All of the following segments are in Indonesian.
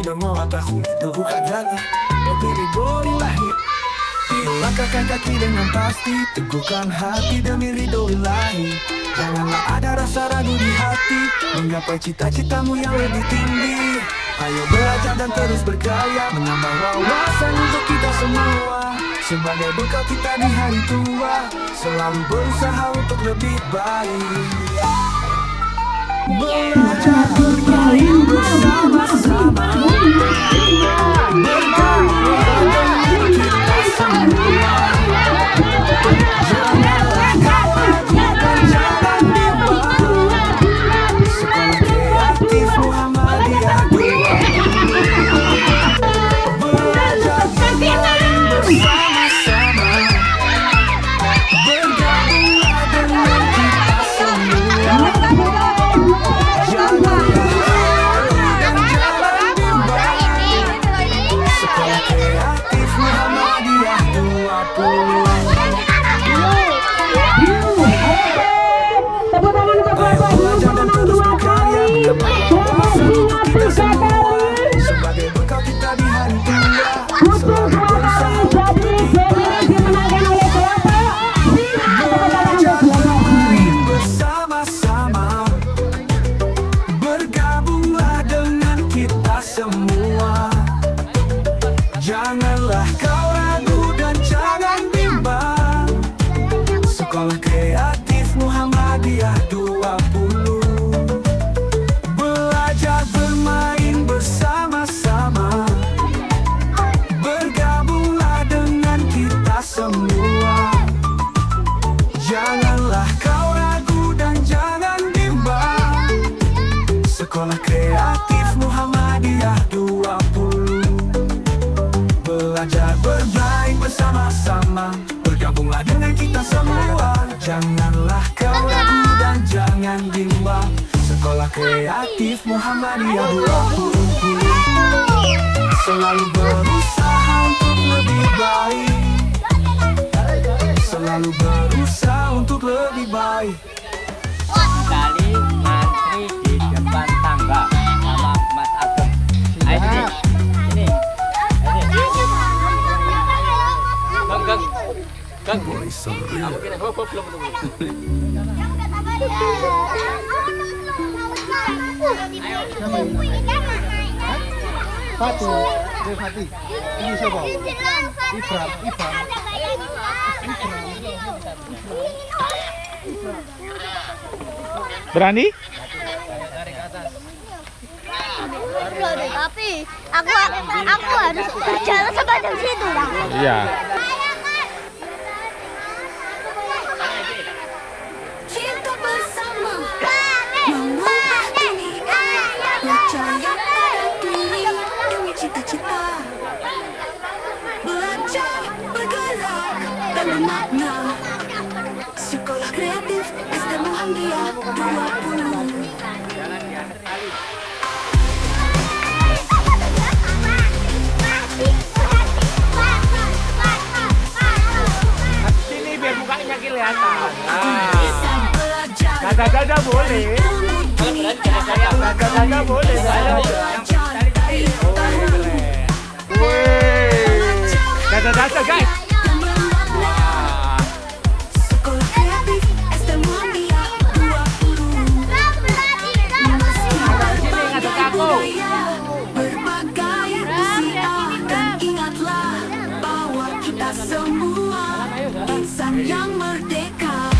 semua tahu terbuka jalan berdiri lahir. Langkahkan kaki dengan pasti, teguhkan hati demi ridho ilahi. Janganlah ada rasa ragu di hati, menggapai cita-citamu yang lebih tinggi. Ayo belajar dan terus berkarya, menambah wawasan untuk kita semua. Sebagai bekal kita di hari tua, selalu berusaha untuk lebih baik. Belajar bermain bersama-sama, bergabung dengan kita semua. Janganlah kau ragu dan jangan bimbang. Sekolah Kreatif Muhammadiyah 2. Belajar bermain bersama-sama, bergabunglah dengan kita semua. Sekolah Kreatif Muhammadiyah 20. Belajar dan terus berkarya, menambah wawasan untuk kita semua. Sebagai bekal kita di hari tua, selalu berusaha untuk lebih baik. Belajar bermain bersama-sama, bergabunglah dengan kita semua. Janganlah kau ragu dan jangan bimbang. Sekolah Kreatif Muhammadiyah 20. Belajar bermain bersama-sama, bergabunglah dengan kita semua. Janganlah kau ragu dan jangan bimbang. Sekolah Kreatif Muhammadiyah 20. Belajar bermain bersama-sama, bergabunglah dengan kita semua. Janganlah kau ragu dan jangan bimbang. Sekolah Kreatif Muhammadiyah 20. Selalu berusaha untuk lebih baik, selalu berusaha untuk lebih baik. Tali antri di depan tangga sama Mas Ageng. Ayo sini. Sini. Gang. Aku kira belum. Fatih. Ini siapa? Ibram. Berani? Tapi aku harus berjalan sepanjang situ. Iya. Cinta bersama, mengubah dunia, percaya pada diri demi cita-cita. Belajar, bergerak, dan bermakna. Sekolah Kreatif SD Muhammadiyah 20. Sini biar mukanya kelihatan. Dada boleh. Dada boleh. Dada guys. Sekolah Kreatif SD Muhammadiyah 20. Berbagai usia dan ingatlah bahwa kita semua insan yang merdeka.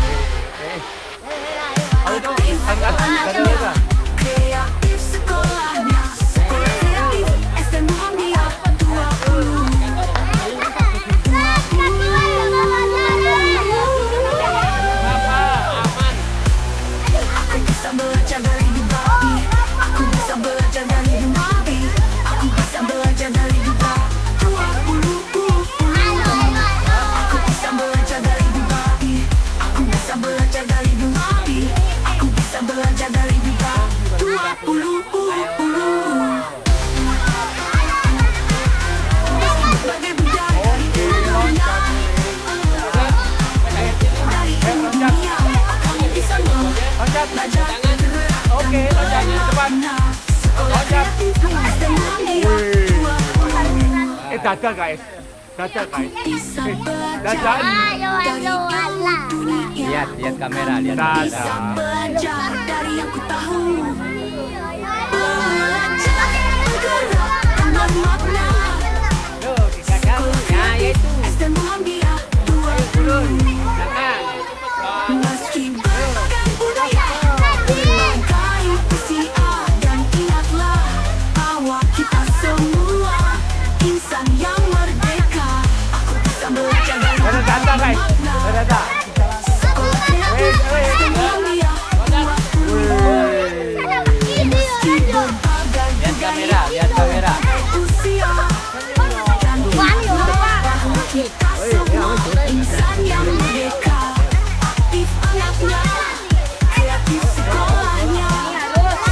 Kreatif sekolahnya, Sekolah Kreatif SD Muhammadiyah 20. Aku bisa belajar dari Dubai, aku bisa belajar dari Dubai, aku bisa belajar dari Dubai 20. Aku bisa belajar dari Dubai, aku bisa belajar dari Dubai, aku bisa belajar dari Dubai 20. Sebagai budaya dari dunia, dari dunia, kamu bisa belajar. Oke, loncat cepat. Sekolah Kreatif SD Muhammadiyah gagal guys. Gagal guys. bisa Dadan. Lihat kamera, lihat Dadah. kamera. belajar dari yang ku tahu. Belajar bergerak dengan makna. Tuh, gagal. Nah, yaitu. Es dan Muhammadiyah 20. Meski berbagai budaya, berbagai usia, dan ingatlah bahwa kita semua insan yang merdeka. Aku bisa belajar dari Dadah guys. Dadah. sekolah kreatif es dan Muhammadiyah 20. Meski berbagai budaya, Lihat kamera. usia, dan ingatlah bahwa kita semua insan yang merdeka. Aktif anaknya, kreatif sekolahnya.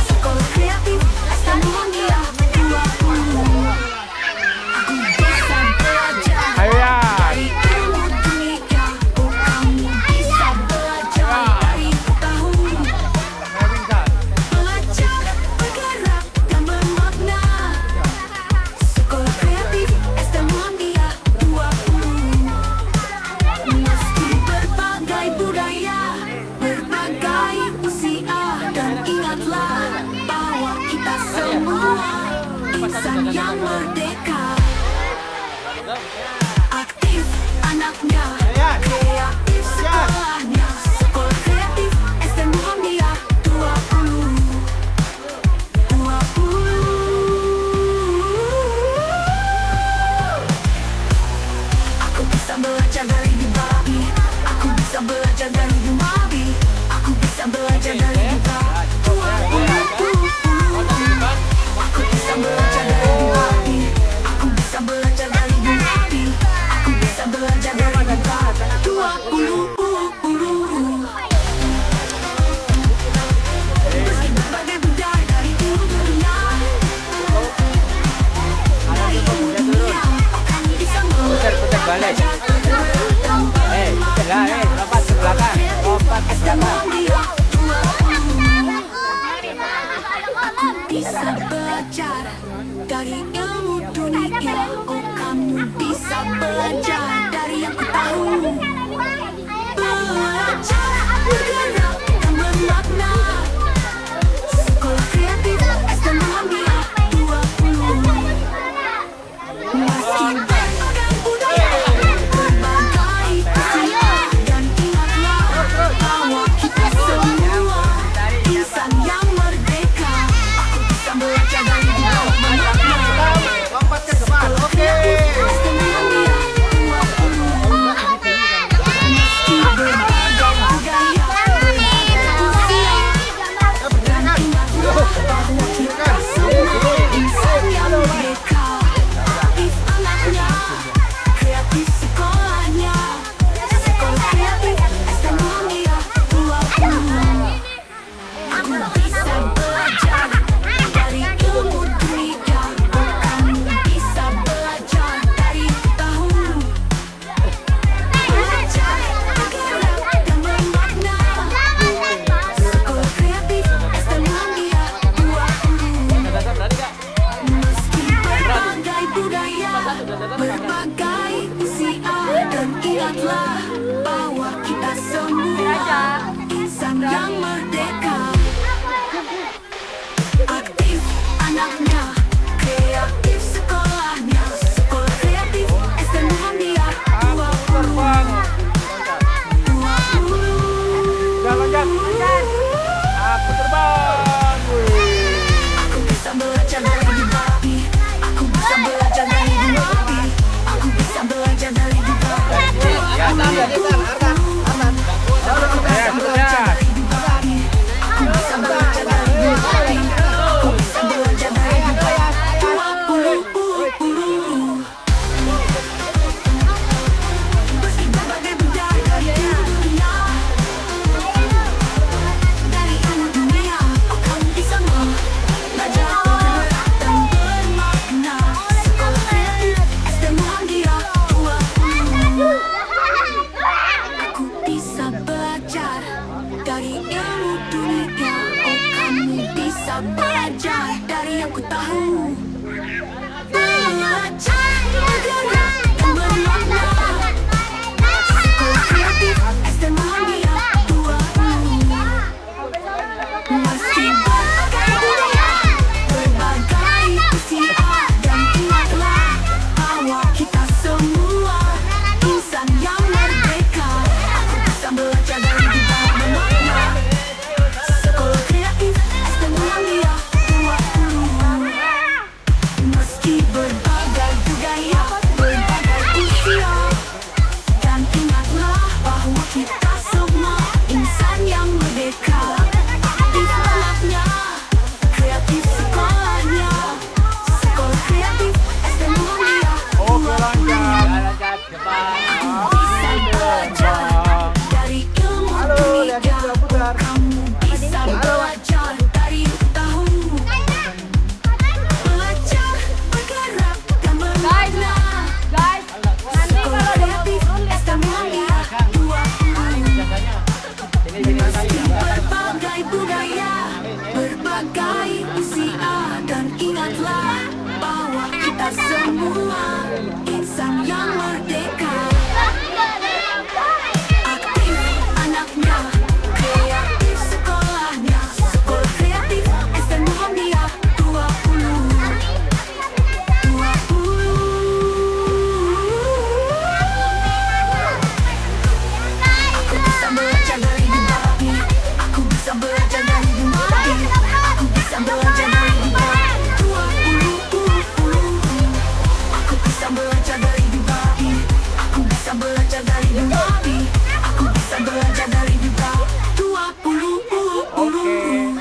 Sekolah kreatif es dan Muhammadiyah 20. Aku bisa belajar Ayo ya. dari ilmu dunia. Oh, kamu bisa belajar dari tahu. Belajar bergerak dan bermakna. Sekolah kreatif es dan Muhammadiyah 20. Meski berbagai budaya, berbagai usia, dan ingatlah bahwa kita semua insan yang merdeka. Aktif anaknya, kreatif sekolahnya. Sekolah kreatif es dan Muhammadiyah 20. Aku bisa belajar dari Dubai. Aku bisa belajar dari Dubai. Aku bisa belajar dari Dubai. Aku bisa belajar dari Dubai. Aku bisa belajar dari Dubai. Aku bisa belajar dari Dubai. 20. Meski berbagai budaya dari dunia, dari dunia, kami bisa Putar balik. Lompat ke belakang. Lompat ke belakang. Aku bisa belajar dari ilmu dunia. Oh, kamu bisa belajar dari yang ku tahu. Belajar bergerak dan bermakna. Sekolah kreatif es dan Muhammadiyah 20. Meski berbagai budaya, berbagai usia, dan ingatlah bahwa kita semua insan yang merdeka. Aku bisa belajar dari bermakna. Lompat ke depan. Oke. Es dan Muhammadiyah 20. Meski berbagai budaya, berbagai usia, dan ingatlah bahwa kita semua insan yang merdeka. Aktif anaknya, kreatif sekolahnya. Sekolah kreatif es dan Muhammadiyah 20. Aku bisa belajar dari ilmu dunia. Oh, kamu bisa belajar dari tahu. Belajar bergerak dan bermakna. Sekolah kreatif es dan Muhammadiyah 20. Meski berbagai budaya, berbagai usia, dan ingatlah bahwa kita semua insan yang merdeka. Aktif anaknya, kreatif sekolahnya. Sekolah kreatif es dan Muhammadiyah 20. Jalan. Aku terbang. Aku bisa belajar dari Dubai. Aku bisa belajar dari Dubai. Aku bisa belajar dari Dubai. Ya, tambah. semua insan yang merdeka. Aktif anaknya, kreatif sekolahnya. Sekolah Kreatif STM Muhammadiyah 20. Aku bisa belajar dari Dubai. Aku bisa belajar dari Dubai. Aku bisa belajar dari Dubai. 20. Aku bisa belajar dari Dubai. Aku bisa belajar dari Dubai. Aku bisa belajar dari Dubai. 20.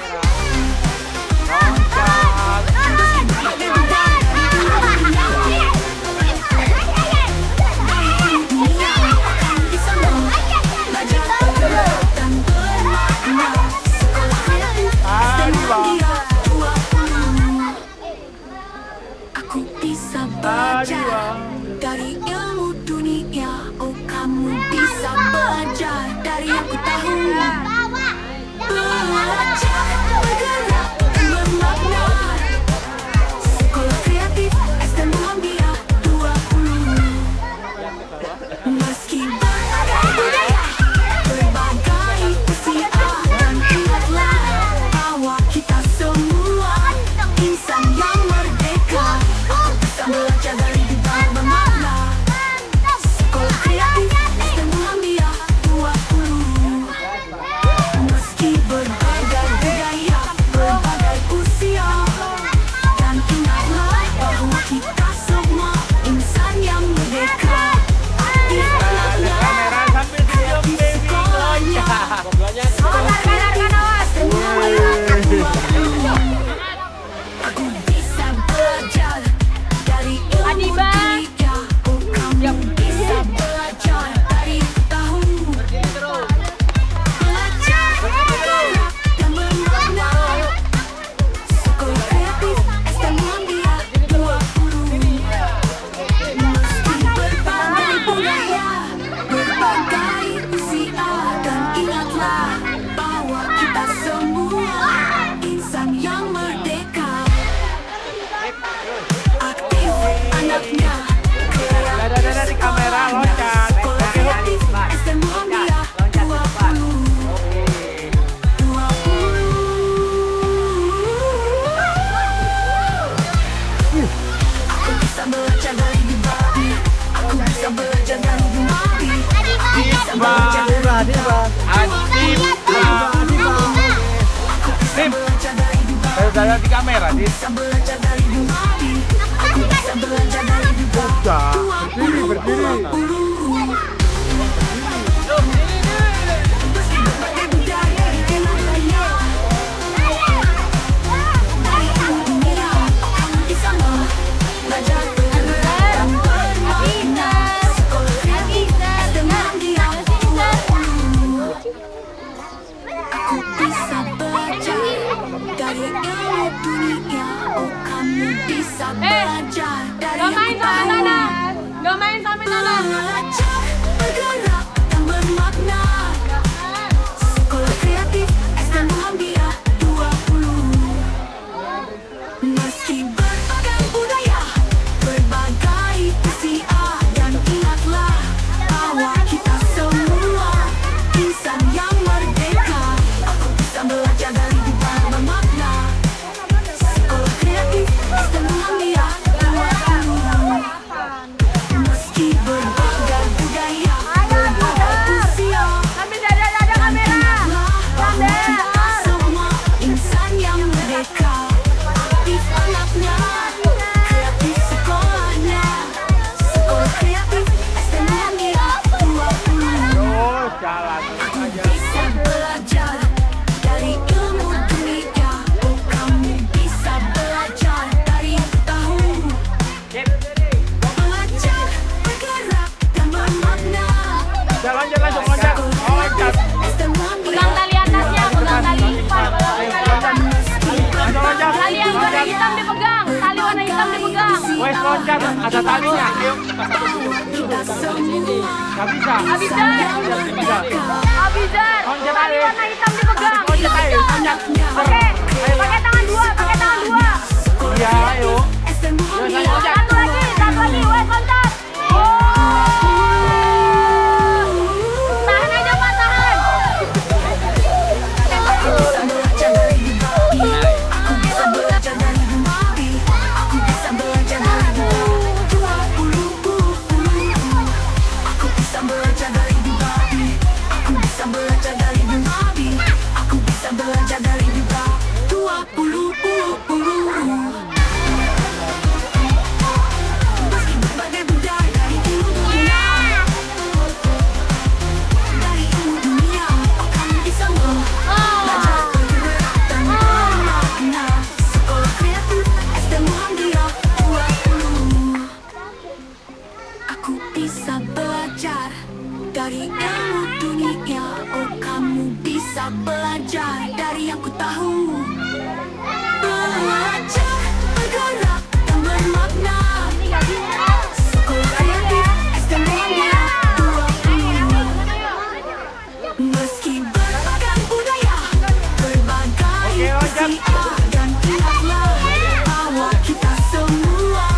Aku bisa belajar dari ilmu dunia. Oh, kamu bisa belajar dari aku tahu. Belajar, bergerak, bermakna. Sekolah Kreatif STM Muhammadiyah 20. Meski berbagai budaya, berbagai usia, dan ingatlah bahwa kita semua insan yang merdeka. Aku bisa belajar dari Dubai bermakna. Sekolah Kreatif STM Muhammadiyah 20. Meski berbagai budaya, berbagai usia, dan ingatlah bahwa kita semua insan yang merdeka. Di anaknya, kreatif sekolahnya. Sekolah Kreatif STM Muhammadiyah 20. Aku bisa belajar dari ilmu dunia. Oh, kamu bisa belajar dari tahu. Belajar, bergerak, dan bermakna. Sekolah Kreatif STM Muhammadiyah 20. Meski berbagai budaya, berbagai usia, dan ingatlah bahwa kita semua insan yang merdeka. Aktif anaknya, Dari kamera loncat. Sekolah Kreatif STM Muhammadiyah 20. Aku bisa belajar dari Dubai. Aku bisa belajar dari Dubai. Aku bisa belajar dari Dim, belajar dari Dubai. dari di kamera, Dim. Bisa belajar dari Dubai. Aku bisa belajar dari Dubai. 20. Berbagai budaya di dunia. Dari dunia, kamu bisa belajar bergerak dan bermakna. Sekolah Kreatif STM Muhammadiyah 20. Aku bisa belajar dari ilmu dunia. Oh, kamu bisa belajar dari Gak main sampai sana. Gak main sampai sana. belajar, bergerak, dan bermakna. Sekolah Kreatif STM Muhammadiyah 20. Meski berbagai budaya, berbagai usia, dan ingatlah bahwa kita semua insan yang merdeka. Aku bisa belajar dari Dubai bermakna. Sekolah Kreatif STM Muhammadiyah 20. Meski berbagai budaya, berbagai usia, Sambil dada kamera. bahwa kita semua insan yang merdeka. Aktif anaknya, kreatif sekolahnya. Sekolah Kreatif STM Muhammadiyah 20. Terus jalan. Aku bisa belajar dari ilmu dunia. Oh, kamu bisa belajar dari tahu. Belajar, bergerak, dan bermakna. Jalan langsung loncat. Loncat. STM Muhammadiyah Pegang tali atasnya, pegang tali lipat. Langsung loncat. Tali yang warna hitam dipegang. Tali warna hitam dipegang. Wes loncat, ada talinya. Ayo. kita semua Gak bisa. Abizar. Bisa. Abizar. Loncat Tali aja. warna hitam dipegang. Loncat aja. Loncat. Oke. Pakai tangan dua. Pakai tangan dua. Iya, ayo. STM Muhammadiyah Satu lagi. Satu belajar dari yang ku tahu. Belajar, bergerak, dan bermakna. Sekolah kreatif STMUlia 20. Meski berbagai budaya, berbagai usia, dan ingatlah bahwa kita semua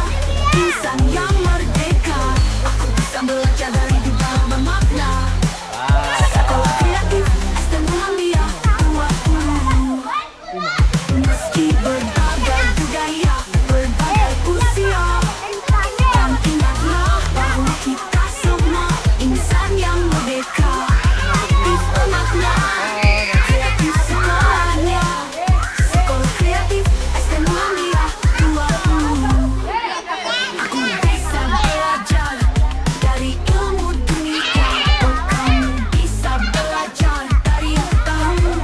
insan yang merdeka. Aku bisa belajar dari dunia bermakna. Sekolah kreatif STMUlia 20. Meski berbagai budaya, berbagai usia, dan ingatlah bahwa kita semua insan yang merdeka. Aktif bermakna, kreatif sekolahnya. Sekolah kreatif STMUlia 20. Aku bisa belajar dari ilmu dunia. Oh, kamu bisa belajar dari yang tahu.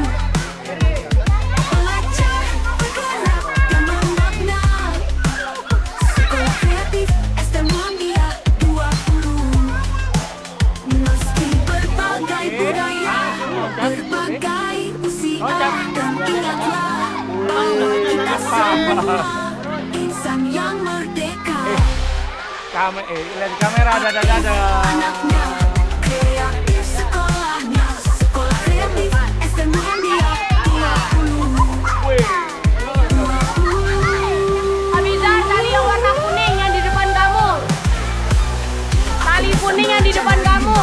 Belajar, bergerak, dan bermakna. Sekolah kreatif STMUlia 20. Meski berbagai budaya, berbagai usia, dan ingatlah bahwa kita semua insan yang merdeka. Lihat kamera, ada. Anaknya kreatif sekolahnya. Sekolah kreatif STMUlia 20. Abizar, tali yang warna kuning yang di depan kamu. Tali kuning yang di depan kamu.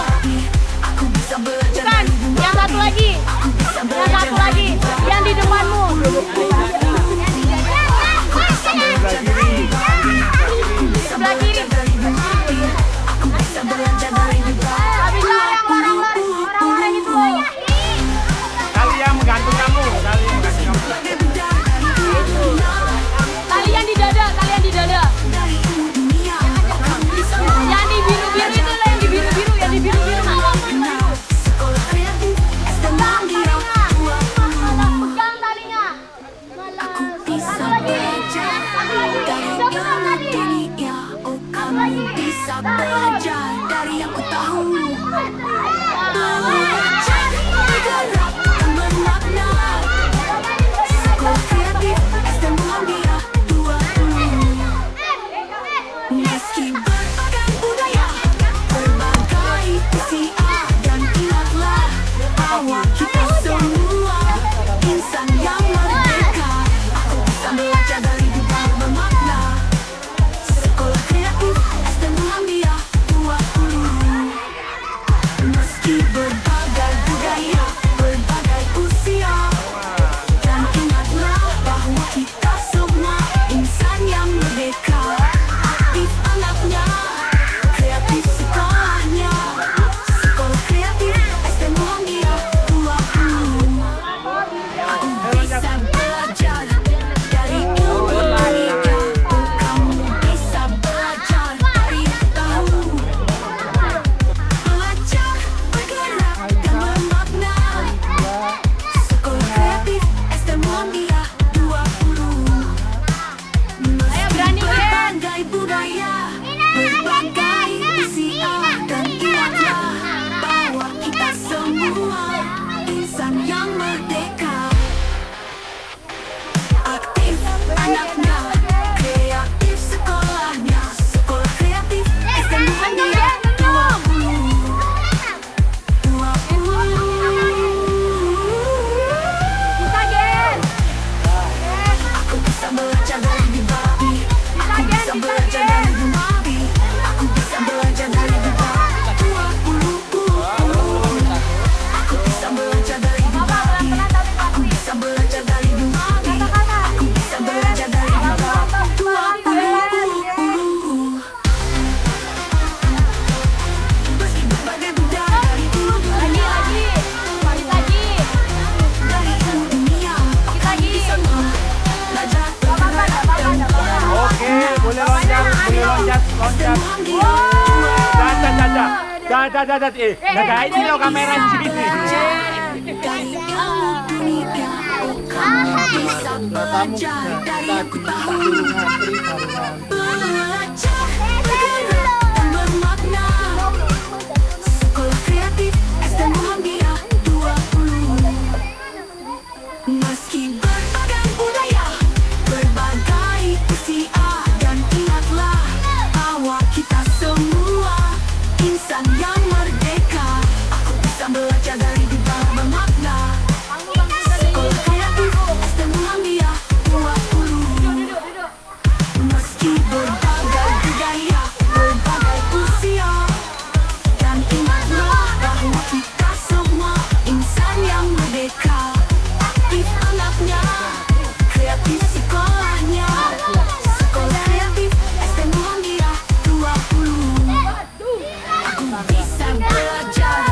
Aku bisa belajar Bukan, yang satu lagi. Yang satu lagi, yang di depanmu. Sebelah kiri. Aku bisa belajar dari dunia. Abizar yang warna itu. Tali yang menggantung kamu. Berbagai budaya dari dunia. Tali yang di dada, tali yang di dada. Dari ilmu dunia. Kamu bisa Yang di biru-biru itu lah, yang di biru-biru, yang di biru-biru. belajar. Sekolah kreatif STMUlia 20. Pegang talinya. Aku bisa belajar dari ilmu dunia. Oh, kamu bisa belajar dari yang ku tahu. Belajar, bergerak, dan bermakna. Sekolah kreatif STMUlia 20. Meski berbagai budaya, berbagai usia, dan ingatlah bahwa kita semua insan yang merdeka. Aku bisa belajar dari dunia bermakna. Sekolah kreatif STMUlia 20. Meski berbagai budaya, berbagai usia, dan ingatlah bahwa kita semua insan yang merdeka. Aktif anaknya, kreatif sekolahnya. Sekolah kreatif STMUlia 20. Aku bisa belajar dari ilmu dunia. Oh, kamu bisa belajar dari yang tahu. Belajar, bergerak, dan bermakna. Sekolah kreatif STMUlia 20. Ayo, berani, Gen. Berbagai budaya, berbagai usia, dan ingatlah bahwa kita semua insan yang merdeka. Aktif anaknya, kreatif sekolahnya. Sekolah kreatif STMUlia 20. Bisa, Gen. Aku bisa belajar dari Bibabi. Aku bisa belajar dari Bibabi. Aku bisa belajar dari Bibabi 20. Aku bisa belajar dari Bibabi. Aku bisa belajar dari Bibabi. Aku bisa belajar dari Bibabi 20. Meski berbagai budaya dari ilmu dunia. Lagi. Dari ilmu dunia. Lagi. Bisa belajar, bergerak, dan Oke, boleh loncat. Dadah. Jagain ini loh kamera di sini. dari ilmu dunia. Oh, kamu bisa belajar dari yang ku tahu. Belajar, bergerak, dan bermakna. Sekolah kreatif STMUlia 20. Meski berbagai budaya, berbagai usia, dan ingatlah bahwa kita semua insan yang merdeka. Aku bisa belajar dari dunia bermakna. Sekolah kreatif STM Muhammadiyah 20. Meski berbagai budaya, berbagai usia, dan ingatlah bahwa kita semua insan yang merdeka. Aktif anaknya, kreatif sekolahnya. Sekolah kreatif STM Muhammadiyah 20. Aku bisa belajar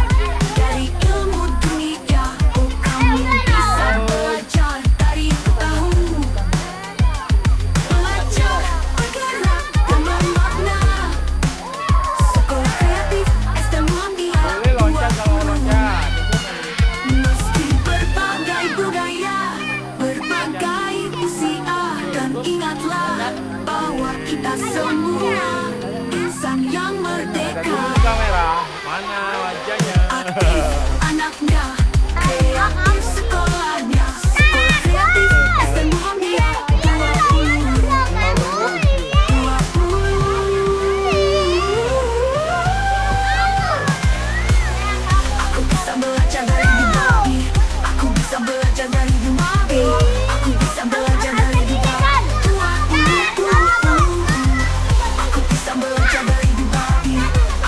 dari ilmu dunia. Oh, kamu bisa belajar dari tahu. Belajar, bergerak, dan bermakna. Sekolah kreatif STM Muhammadiyah 20. Meski berbagai budaya, berbagai usia, dan ingatlah bahwa kita semua insan yang merdeka. Kamera, mana wajahnya? Aktif anaknya, kreatif sekolahnya. Sekolah kreatif STM Muhammadiyah 20. Aku bisa belajar dari Dumabi. Aku bisa belajar dari Dumabi. Aku bisa belajar dari Dumabi. Aku bisa belajar dari Dumabi.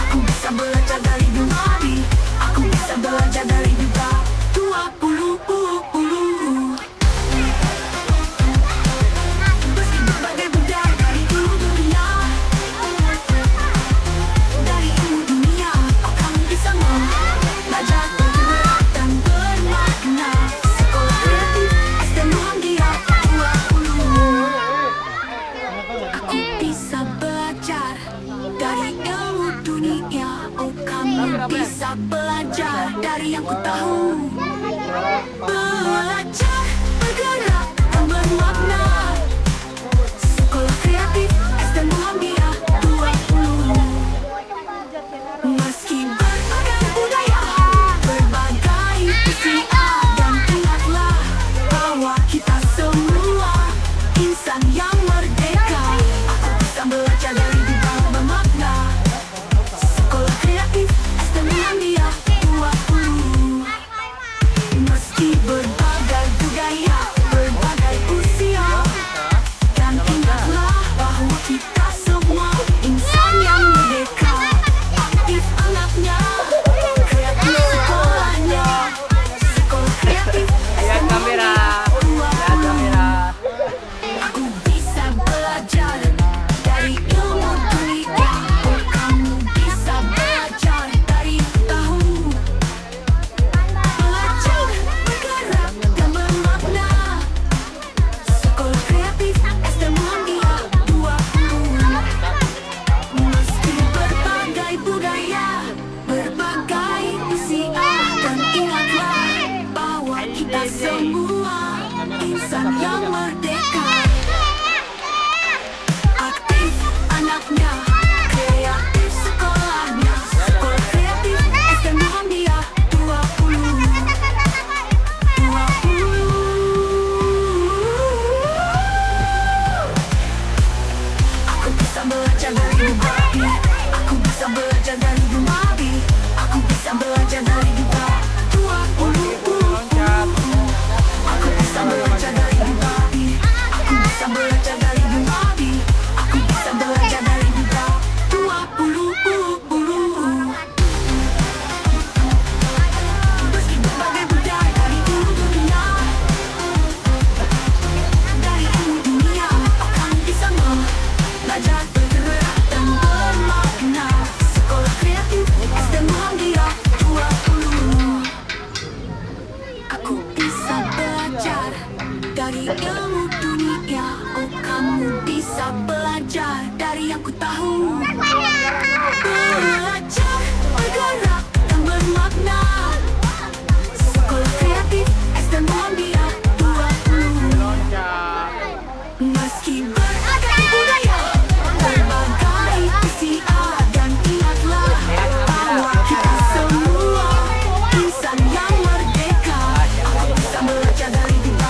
Aku bisa belajar dari Dumabi. Aku bisa belajar dari Dumabi. 20. Meski berbagai budaya dari ilmu dunia, dari ilmu dunia, kamu bisa belajar bergerak dan bermakna. Sekolah kreatif STM Muhammadiyah 20. Aku bisa belajar dari ilmu dunia. Oh, kamu bisa belajar dari yang ku tahu. Belajar, bergerak, dan bermakna. Sekolah kreatif STM Muhammadiyah 20. Meski berbagai budaya, berbagai usia, dan ingatlah bahwa kita semua insan yang merdeka. Aku bisa belajar dari dunia bermakna. Sekolah kreatif STM Muhammadiyah 20. Meski berbagai budaya, berbagai usia, dan ingatlah bahwa kita semua insan yang merdeka. Aktif anaknya, kreatif sekolahnya. Sekolah kreatif Lihat kamera. Lihat kamera. Aku bisa belajar dari ilmu dunia. Oh, kamu bisa belajar dari tahu. Belajar, bergerak, dan bermakna. Sekolah kreatif STM Muhammadiyah 20. Meski berbagai budaya, berbagai usia, dan ingatlah bahwa kita semua insan yang merdeka. Aktif anaknya, kreatif sekolahnya. Sekolah kreatif STM Muhammadiyah 20. Aku bisa belajar dari Dumabi. Aku bisa belajar dari Dumabi. Aku bisa belajar dari Dumabi. 20. Aku bisa belajar dari Dumabi. Aku bisa belajar dari Dumabi. Aku bisa belajar dari Dumabi. 20. Meski berbagai budaya dari ilmu dunia, dari ilmu dunia, kamu bisa belajar bergerak dan bermakna. Sekolah kreatif STM Muhammadiyah 20. Aku bisa belajar dari ilmu dunia. Oh, kamu bisa belajar dari yang ku tahu. Belajar, bergerak, dan bermakna. Sekolah kreatif STM Muhammadiyah 20. Meski berbagai budaya, berbagai usia, dan ingatlah bahwa kita semua insan yang merdeka. Aku bisa belajar dari dunia.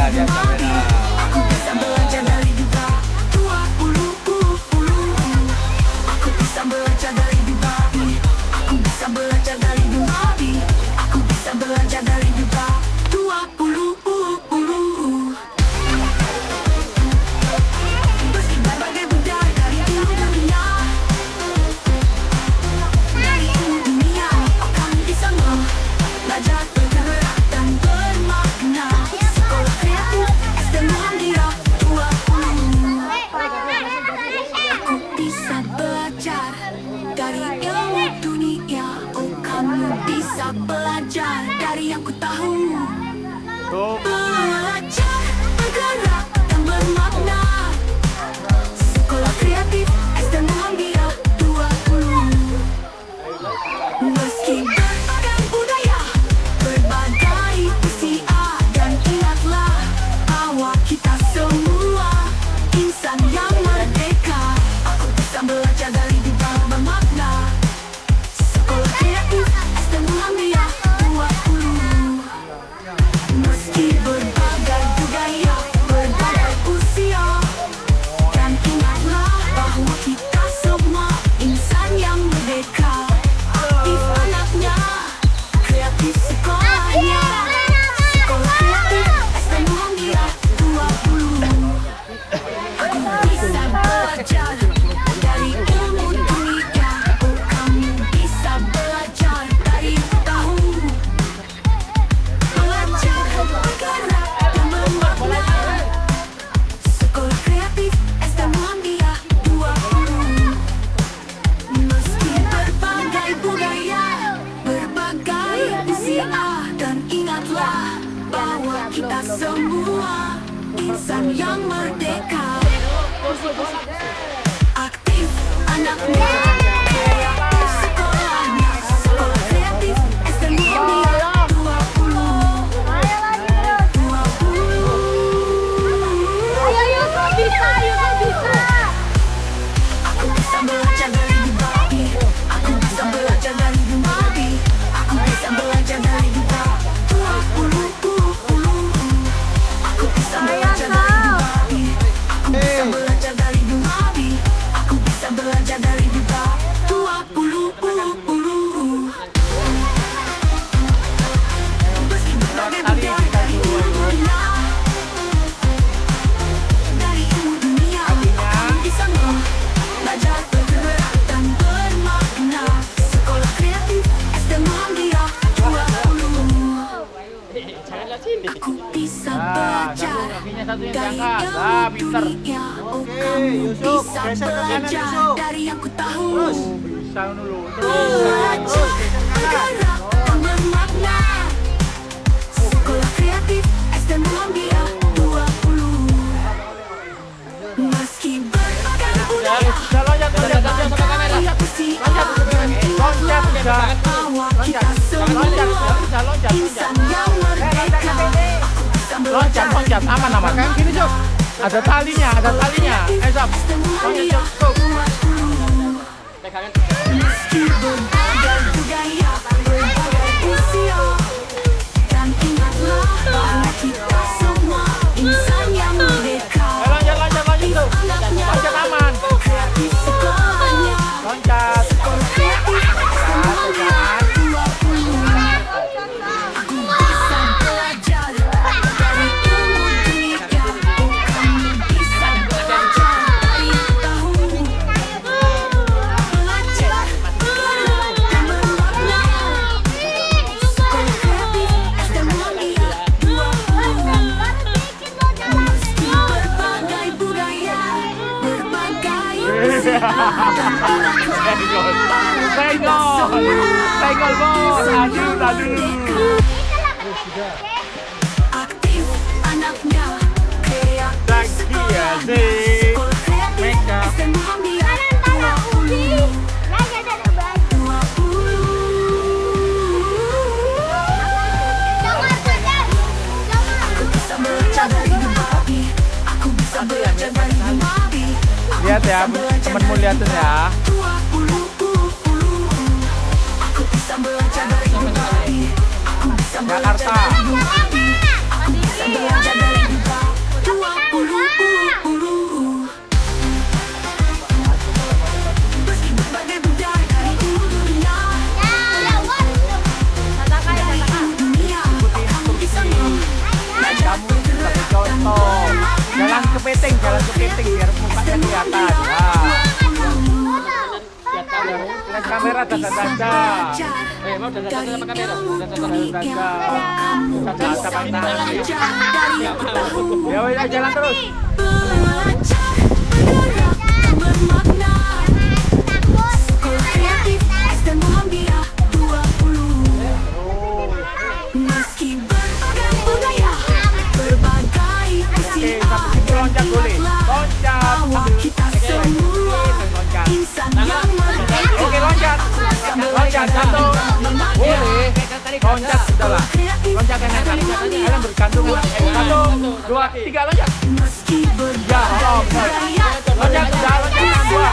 lihat kamera. Aku bisa belajar dari Duta 20. Aku bisa belajar dari Duta. Aku bisa belajar dari Duta. Aku bisa belajar dari Duta 20. Meski berbagai budaya dari seluruh dunia, dari seluruh dunia, kami di sana belajar bergerak dan bermakna. Sekolah Kreatif SD Muhammadiyah 20. Aku bisa belajar dari ilmu dunia. Oh, kamu bisa belajar dari yang ku tahu. Belajar bergerak dan bermakna. Sekolah Kreatif SD Muhammadiyah 20. Meski berbagai budaya, berbagai usia, dan ingatlah bahwa kita semua insan yang merdeka. Aku bisa belajar dari Duta bermakna. Sekolah Kreatif SD Muhammadiyah 20. Meski berbagai budaya, berbagai usia, dan ingatlah bahwa kita semua insan yang merdeka. Aktif anaknya, kreatif sekolahnya. Sekolah Kreatif SD Muhammadiyah 20. Aku bisa belajar dari ilmu dunia. Oh, kamu bisa belajar dari yang ku tahu. Belajar bergerak dan bermakna. Sekolah Kreatif SD Muhammadiyah 20. Meski berbagai budaya, berbagai usia, dan ingatlah bahwa kita semua insan yang merdeka. Aktif anaknya, kreatif sekolahnya. Sekolah Kreatif SD Muhammadiyah 20. 20. Ayo Yusuf bisa. Aku bisa belajar dari Duta. Aku bisa belajar dari Duta. Aku bisa belajar dari Duta 20. Aku bisa belajar dari Duta. Aku bisa belajar dari Duta. Aku bisa belajar dari Duta 20. Meski berbagai budaya dari seluruh dunia, dari seluruh dunia, kami di sana belajar bergerak dan bermakna. Sekolah Kreatif SD Muhammadiyah 20. Aku bisa belajar dari ilmu dunia. Oh, kamu bisa belajar dari yang ku tahu. Bisa dulu. Belajar bergerak dan bermakna. Sekolah Kreatif SD Muhammadiyah 20. Meski berbagai budaya, berbagai usia, dan ingatlah bahwa kita semua insan yang merdeka. Loncat, aman. Kan gini, Sob. Ada talinya. Sob. Loncat, Sob. Meski berbagai budaya, berbagai usia, dan ingatlah bahwa kita semua insan yang merdeka. Loncat, Sob. Loncat aman. Kreatif sekolahnya. Loncat. Sekolah Kreatif SD Muhammadiyah 20. Aku bisa belajar dari ilmu dunia. Oh, kamu bisa belajar dari yang ku tahu. Belajar bergerak dan bermakna. Sekolah Kreatif SD Muhammadiyah 20. Meski berbagai budaya, berbagai usia, dan Senggol, bos. Aduh. aktif anaknya, kreatif Lagi ya, sih. Sekolah Kreatif SD Muhammadiyah 20. Aku bisa belajar dari Duta. Aku bisa belajar dari Duta. Lihat ya, temenmu liatin ya. 20. Aku bisa belajar dari Duta. Aku bisa belajar Jakarta. dari Duta. Aku bisa belajar dari Duta. penting biar mukanya kelihatan. Lihat kamera dada-dada. Mau dada-dada sama kamera. Dada-dada. Dada-dada pantai. Ya wes jalan terus. Belajar bergerak dan bermakna. Sekolah kreatif STM Muhammadiyah 20. Meski berbagai budaya, berbagai usia Loncat boleh. Loncat. bahwa kita semua insan yang merdeka. Oke loncat. Loncat satu. Boleh. Loncat sudah lah. Loncat kanan kali. Kalian bergantung. 1, 2, 3 loncat. Meski Ya, berbagai budaya, loncat sudah. Loncat yang dua.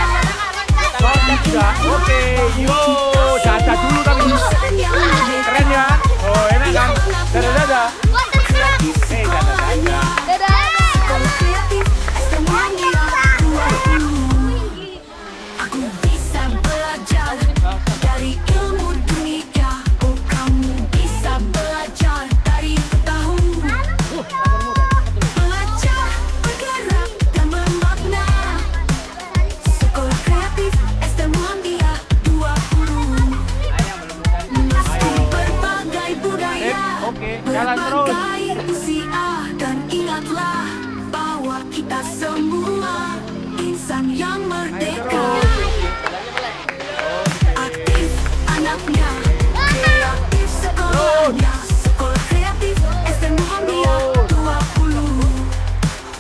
Loncat sudah. Oke. Yo, dada dulu tapi. insan yang merdeka. Keren ya. Oh enak kan. Dada-dada. Dada-dada. Sekolah kreatif STM Muhammadiyah 20. Aku bisa belajar dari ilmu dunia. Oh, kamu bisa belajar dari tahun. Belajar bergerak dan bermakna. Sekolah kreatif STM Muhammadiyah 20. Meski berbagai budaya, Oke, jalan terus. berbagai usia, dan ingatlah bahwa kita semua insan yang merdeka. Aktif anaknya, kreatif sekolahnya. Sekolah kreatif STM Muhammadiyah 20.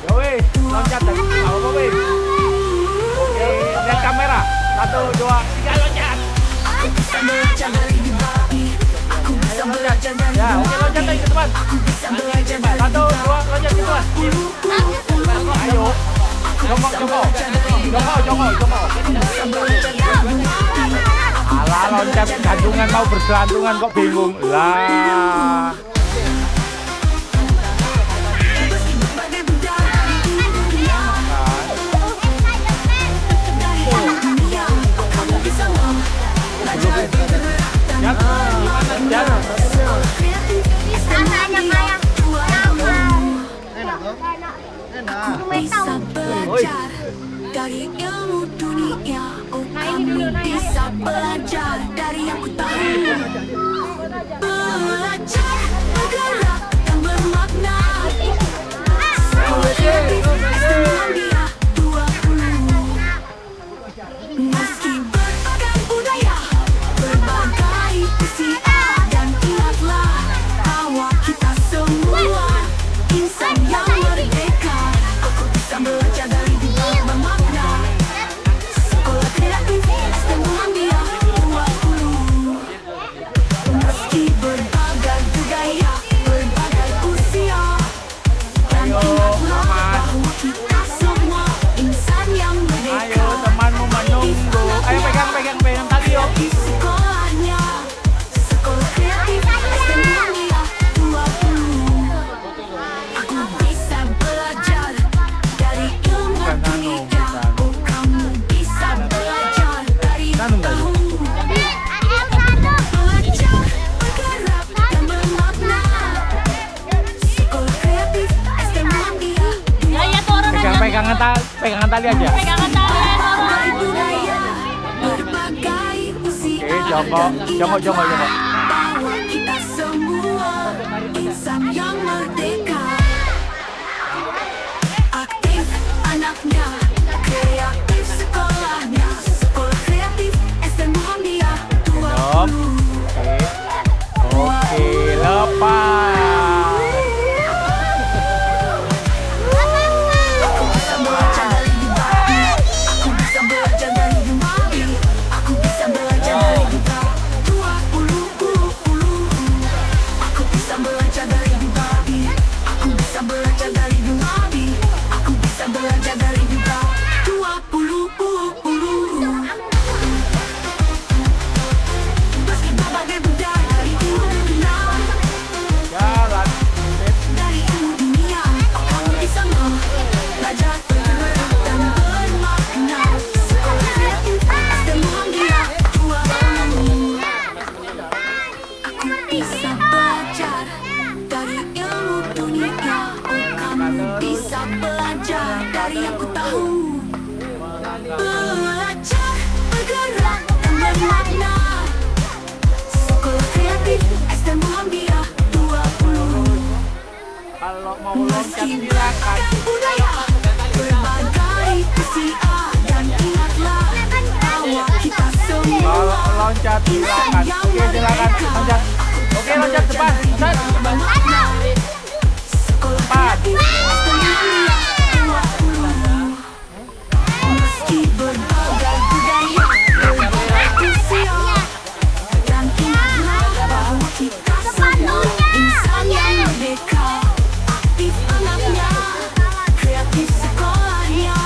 Ya wes, loncat dari apa wes? Oke, lihat kamera. 1, 2, 3 loncat. Aku bisa belajar dari babi. Aku bisa belajar dari Ya, oke loncat lagi ke depan. Aku bisa belajar dari 1, 2, loncat ke depan. Ayo. Jongkok. Alah loncat gantungan mau bergelantungan kok bingung. Lah. Meski berbagai budaya di dunia, dari dunia, kamu bisa belajar bergerak dan Jalan. sekolah kreatif STM Muhammadiyah 20. Aku bisa belajar dari ilmu dunia. Oh, kamu bisa belajar dari yang ku tahu. Belajar bergerak dan bermakna. Sekolah kreatif STM Muhammadiyah 20. Meski berbagai budaya, berbagai usia, dan ingatlah bahwa kita semua insan yang merdeka. Aku bisa belajar dari dunia bermakna. Sekolah kreatif STM Muhammadiyah 20. Meski berbagai budaya, berbagai usia, dan ingatlah bahwa kita semua insan yang merdeka. Ayo temanmu menunggu. Ayo pegang tali yuk. Di sekolahnya, sekolah kreatif STM Muhammadiyah 20. Aku bisa belajar dari ilmu dunia. Oh, kamu bisa belajar dari tahun. Belajar bergerak dan bermakna. Sekolah kreatif STM Muhammadiyah 20. Pegangan tali aja. Berbagai budaya, berbagai usia, Oke, jongkok. bahwa kita semua insan yang merdeka. Aktif anaknya, kreatif sekolahnya. Sekolah kreatif STM Muhammadiyah 20. Oke, lepas. Aku bisa belajar dari babi. Aku bisa belajar dari babi. Aku bisa belajar dari duta 20. Aku bisa belajar dari babi. Aku bisa belajar dari babi. Aku bisa belajar dari duta 20. Meski berbagai budaya di dunia, Jalan. dari ilmu dunia, kamu bisa belajar bergerak dan bermakna. Sekolah kreatif STM Muhammadiyah 20. Aku bisa belajar dari ilmu dunia. Oh, kamu bisa belajar dari yang ku tahu. Belajar, bergerak, dan bermakna. Sekolah Kreatif STM Muhammadiyah 20. Kalau mau loncat silakan. Budaya, berbagai usia, dan ingatlah bahwa kita semua Kalau loncat silakan. Oke, silakan loncat. Oke, loncat depan. Set. Cepat. Meski berbagai budaya, berbagai usia, dan ingatlah bahwa kita semua insan yang merdeka. Aktif anaknya, kreatif sekolahnya.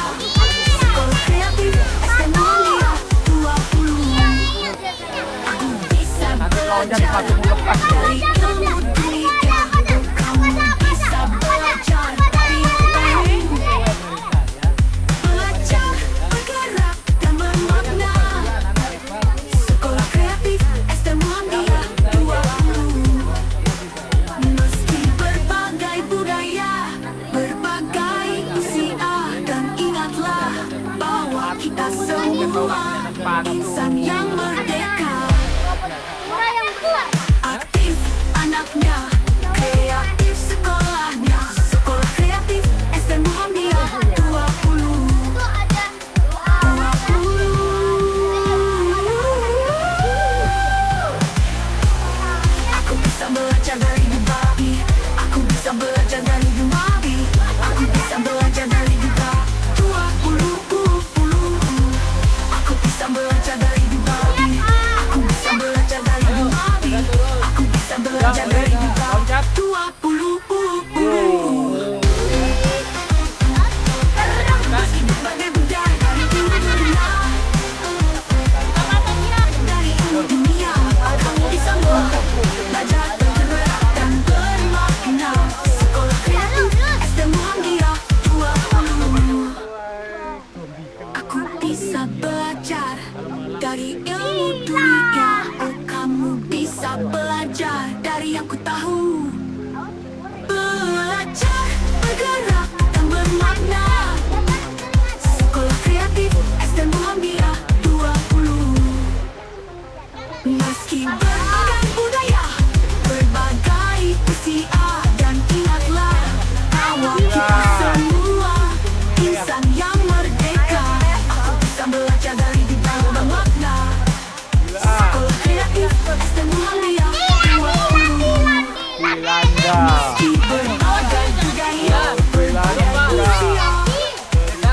Sekolah Kreatif STM Muhammadiyah 20. Aku bisa Loncat belajar sepatu lepas. dari ilmu dunia. Kamu bisa belajar dari ilmu. Belajar, bergerak, dan bermakna. Sekolah Kreatif STM Muhammadiyah 20. Meski berbagai budaya, berbagai usia, dan ingatlah bahwa kita semua insan yang merdeka. Aktif anaknya, kreatif sekolahnya. Sekolah Kreatif STM Muhammadiyah 20. Aku bisa belajar dari Dubai. Aku bisa belajar dari Dubai. Aku bisa belajar dari Dubai 20. Aku bisa belajar dari Dubai. Aku bisa belajar dari Dubai. Aku bisa belajar dari Dubai Loncat. 20. Meski berbagai budaya dari dunia, dari ilmu dunia, kamu bisa belajar, bergerak, dan bermakna. Sekolah Kreatif STM Muhammadiyah 20. Aku bisa belajar dari ilmu dunia. Oh, kamu bisa belajar dari yang ku tahu. Belajar, bergerak, dan bermakna. Sekolah Kreatif STM Muhammadiyah 20. Meski berbagai budaya, berbagai usia, dan ingatlah bahwa kita semua insan yang merdeka. Aku bisa belajar dari Dubai bermakna. Sekolah Kreatif STM Muhammadiyah 20. Belanda. Meski berbagai budaya, berbagai usia,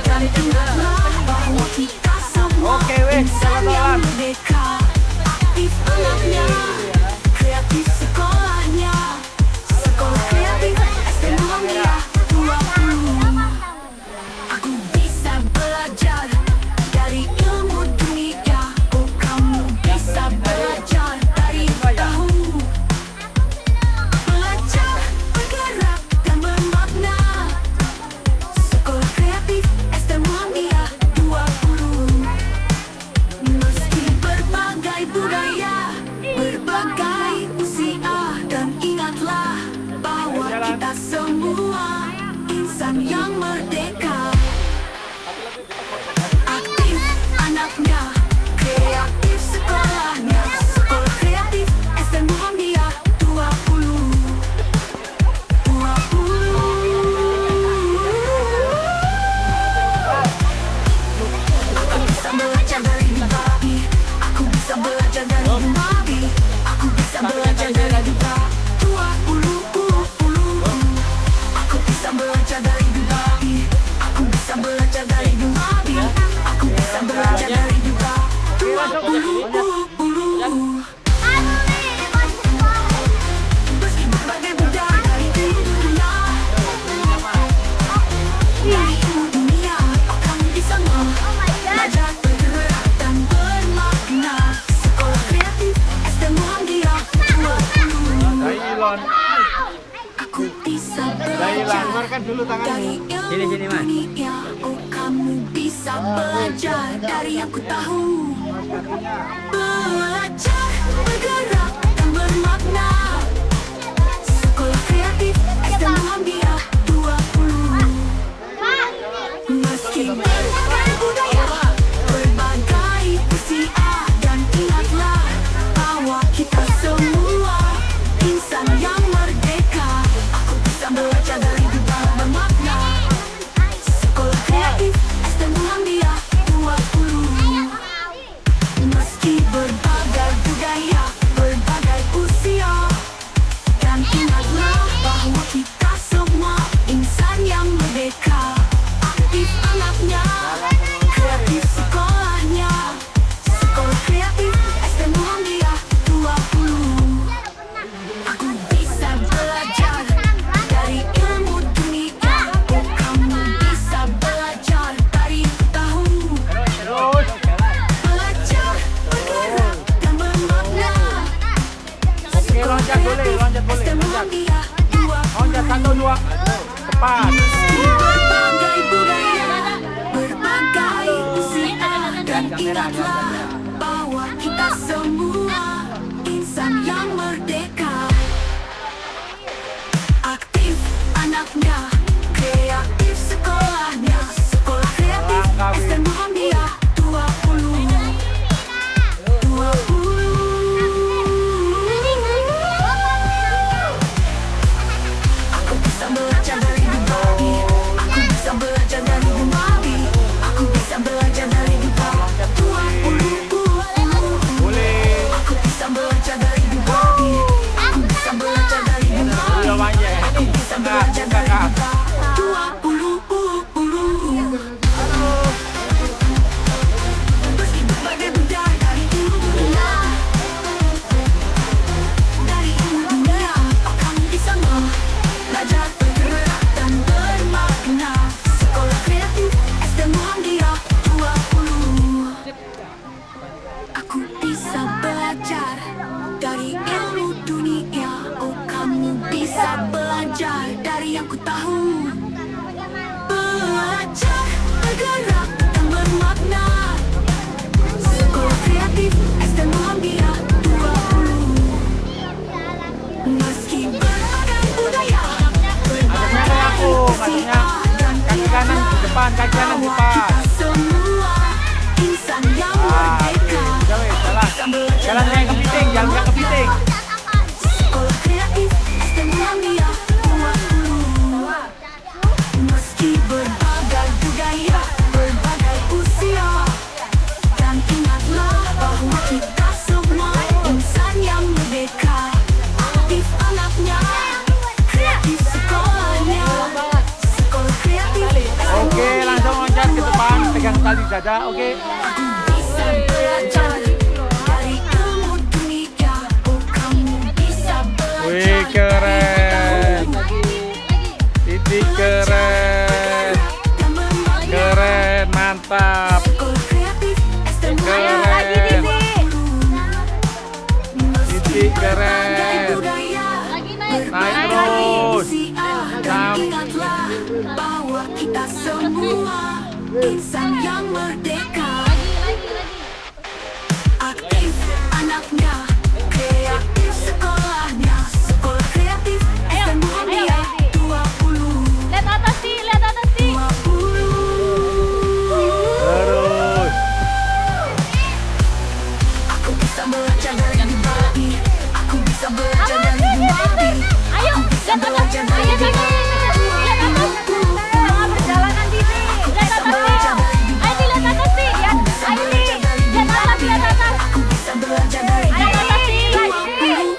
dan ingatlah bahwa kita semua Oke, wes, insan yang jalan-jalan. merdeka. Aktif anaknya, kreatif sekolahnya. Sekolah Kreatif STM Muhammadiyah 20. Aku bisa belajar dari ilmu dunia. Oh, kamu bisa belajar dari tahu. Belajar, bergerak, dan bermakna. Sekolah Kreatif STM Muhammadiyah 20. Meski berbagai budaya, berbagai usia, dan ingatlah bahwa kita semua insan yang merdeka. Aktif anaknya, kreatif sekolahnya. Sekolah Kreatif STM Muhammadiyah 20. Aku bisa belajar dari Dubai. Aku bisa belajar dari Dubai. Aku bisa belajar dari Dubai 20. Aku bisa belajar dari Dubai. Aku bisa belajar dari Dubai. Aku bisa belajar dari Dubai 20. Meski berbagai budaya dari dunia, dari ilmu dunia, kamu bisa belajar, bergerak, dan bermakna. Sekolah Kreatif STM Muhammadiyah 20. Dailon. Aku bisa Dailon, belajar keluarkan dulu tanganmu. dari ilmu Sini, Mas. dunia. Oh, kamu bisa belajar dari yang ku tahu. Belajar, bergerak, dan bermakna. Sekolah Kreatif STM Muhammadiyah 20. Ayo, cepat. Berbagai budaya, berbagai usia, dan ingatlah bahwa kita semua insan yang merdeka. Aktif anaknya, kreatif sekolahnya, sekolah kreatif STM Muhammadiyah 20. Aku bisa belajar dari Dubabi, aku bisa belajar dari Dubabi, aku bisa belajar dari Dubabi 20. Boleh. Aku bisa belajar dari Dubabi, aku bisa belajar dari Dubabi, Udah banyak. aku bisa belajar dari Dubabi 20. Meski berbagai budaya dari dunia, dari dunia akan bisa belajar bergerak dan bermakna. Sekolah kreatif STM Muhammadiyah 20. Aku bisa belajar dari ilmu dunia. Oh, kamu bisa belajar dari yang ku tahu. Belajar, bergerak, dan bermakna. Sekolah kreatif STM Muhammadiyah 20. Meski berbagai budaya, Kakinya kayak aku, kakinya kaki kanan di depan, kaki kanan di depan. kita semua insan yang merdeka. Jalan kayak kepiting, jalan kayak kepiting. Sekolah kreatif STM Muhammadiyah 20. Meski berbagai budaya, berbagai usia, dan ingatlah bahwa kita semua insan yang merdeka. Aktif anaknya, kreatif sekolahnya, sekolah kreatif STM Oke, langsung loncat ke depan, pegang tali dada, oke. Aku bisa belajar dari ilmu dunia. Oh, kamu bisa belajar Wih, keren. Titik keren. Keren, mantap. Sekolah kreatif STM Keren. Lagi Titi. Titik keren. Lagi naik. Naik terus. Dan ingatlah bahwa kita semua insan yang merdeka. Aktif anaknya, kreatif sekolahnya, sekolah kreatif STM Muhammadiyah 20. Lihat atas Ti, lihat atas Ti. 20. Terus. Aku bisa belajar dari Dubabi, aku bisa belajar dari Dubabi, Ayo, lihat atas. Ayo, lihat atas. Tengah perjalanan Titi. Lihat atas Ti. Ayo Ti, lihat atas Ti. Ya, ayo Ti. Lihat atas, lihat atas. aku bisa belajar dari Lihat atas Ti.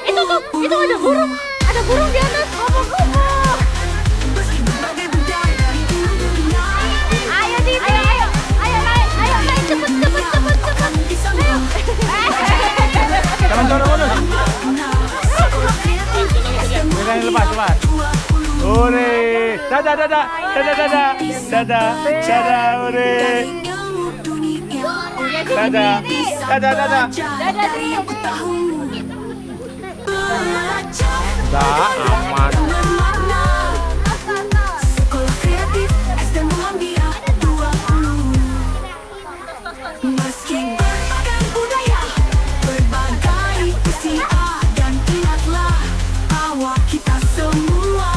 Itu tuh, itu ada burung. Ada burung di atas. Kupu-kupu. meski berbagai budaya dari dunia. Ayo Titi. Ayo, ayo naik. Ayo naik cepet, cepet, cepet, cepet. Bisa Ayo. Jangan turun. sekolah kreatif STM Pegang lepas, lepas. 20. Ore. Dadah, dadah. Dadah, dadah. Dadah. Dadah, ore. Ilmu dunia. Dadah. Dadah, dadah. Dari yang ku tahu. Belajar Dah, aman. bermakna. Sekolah kreatif STM Muhammadiyah 20. Meski berbagai budaya, berbagai usia, dan ingatlah bahwa kita semua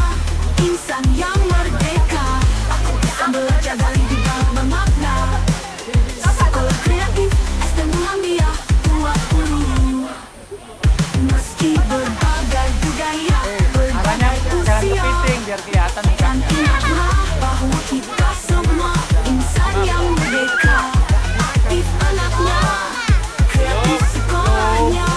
insan yang merdeka. Aku bisa belajar dari dibalik bermakna. Sekolah kreatif STM Muhammadiyah 20. Meski berbagai budaya, Arahnya berbagai jangan usia, kepiting biar kelihatan dan mukanya. ingatlah bahwa kita semua insan yang merdeka. Aktif anaknya, kreatif sekolahnya,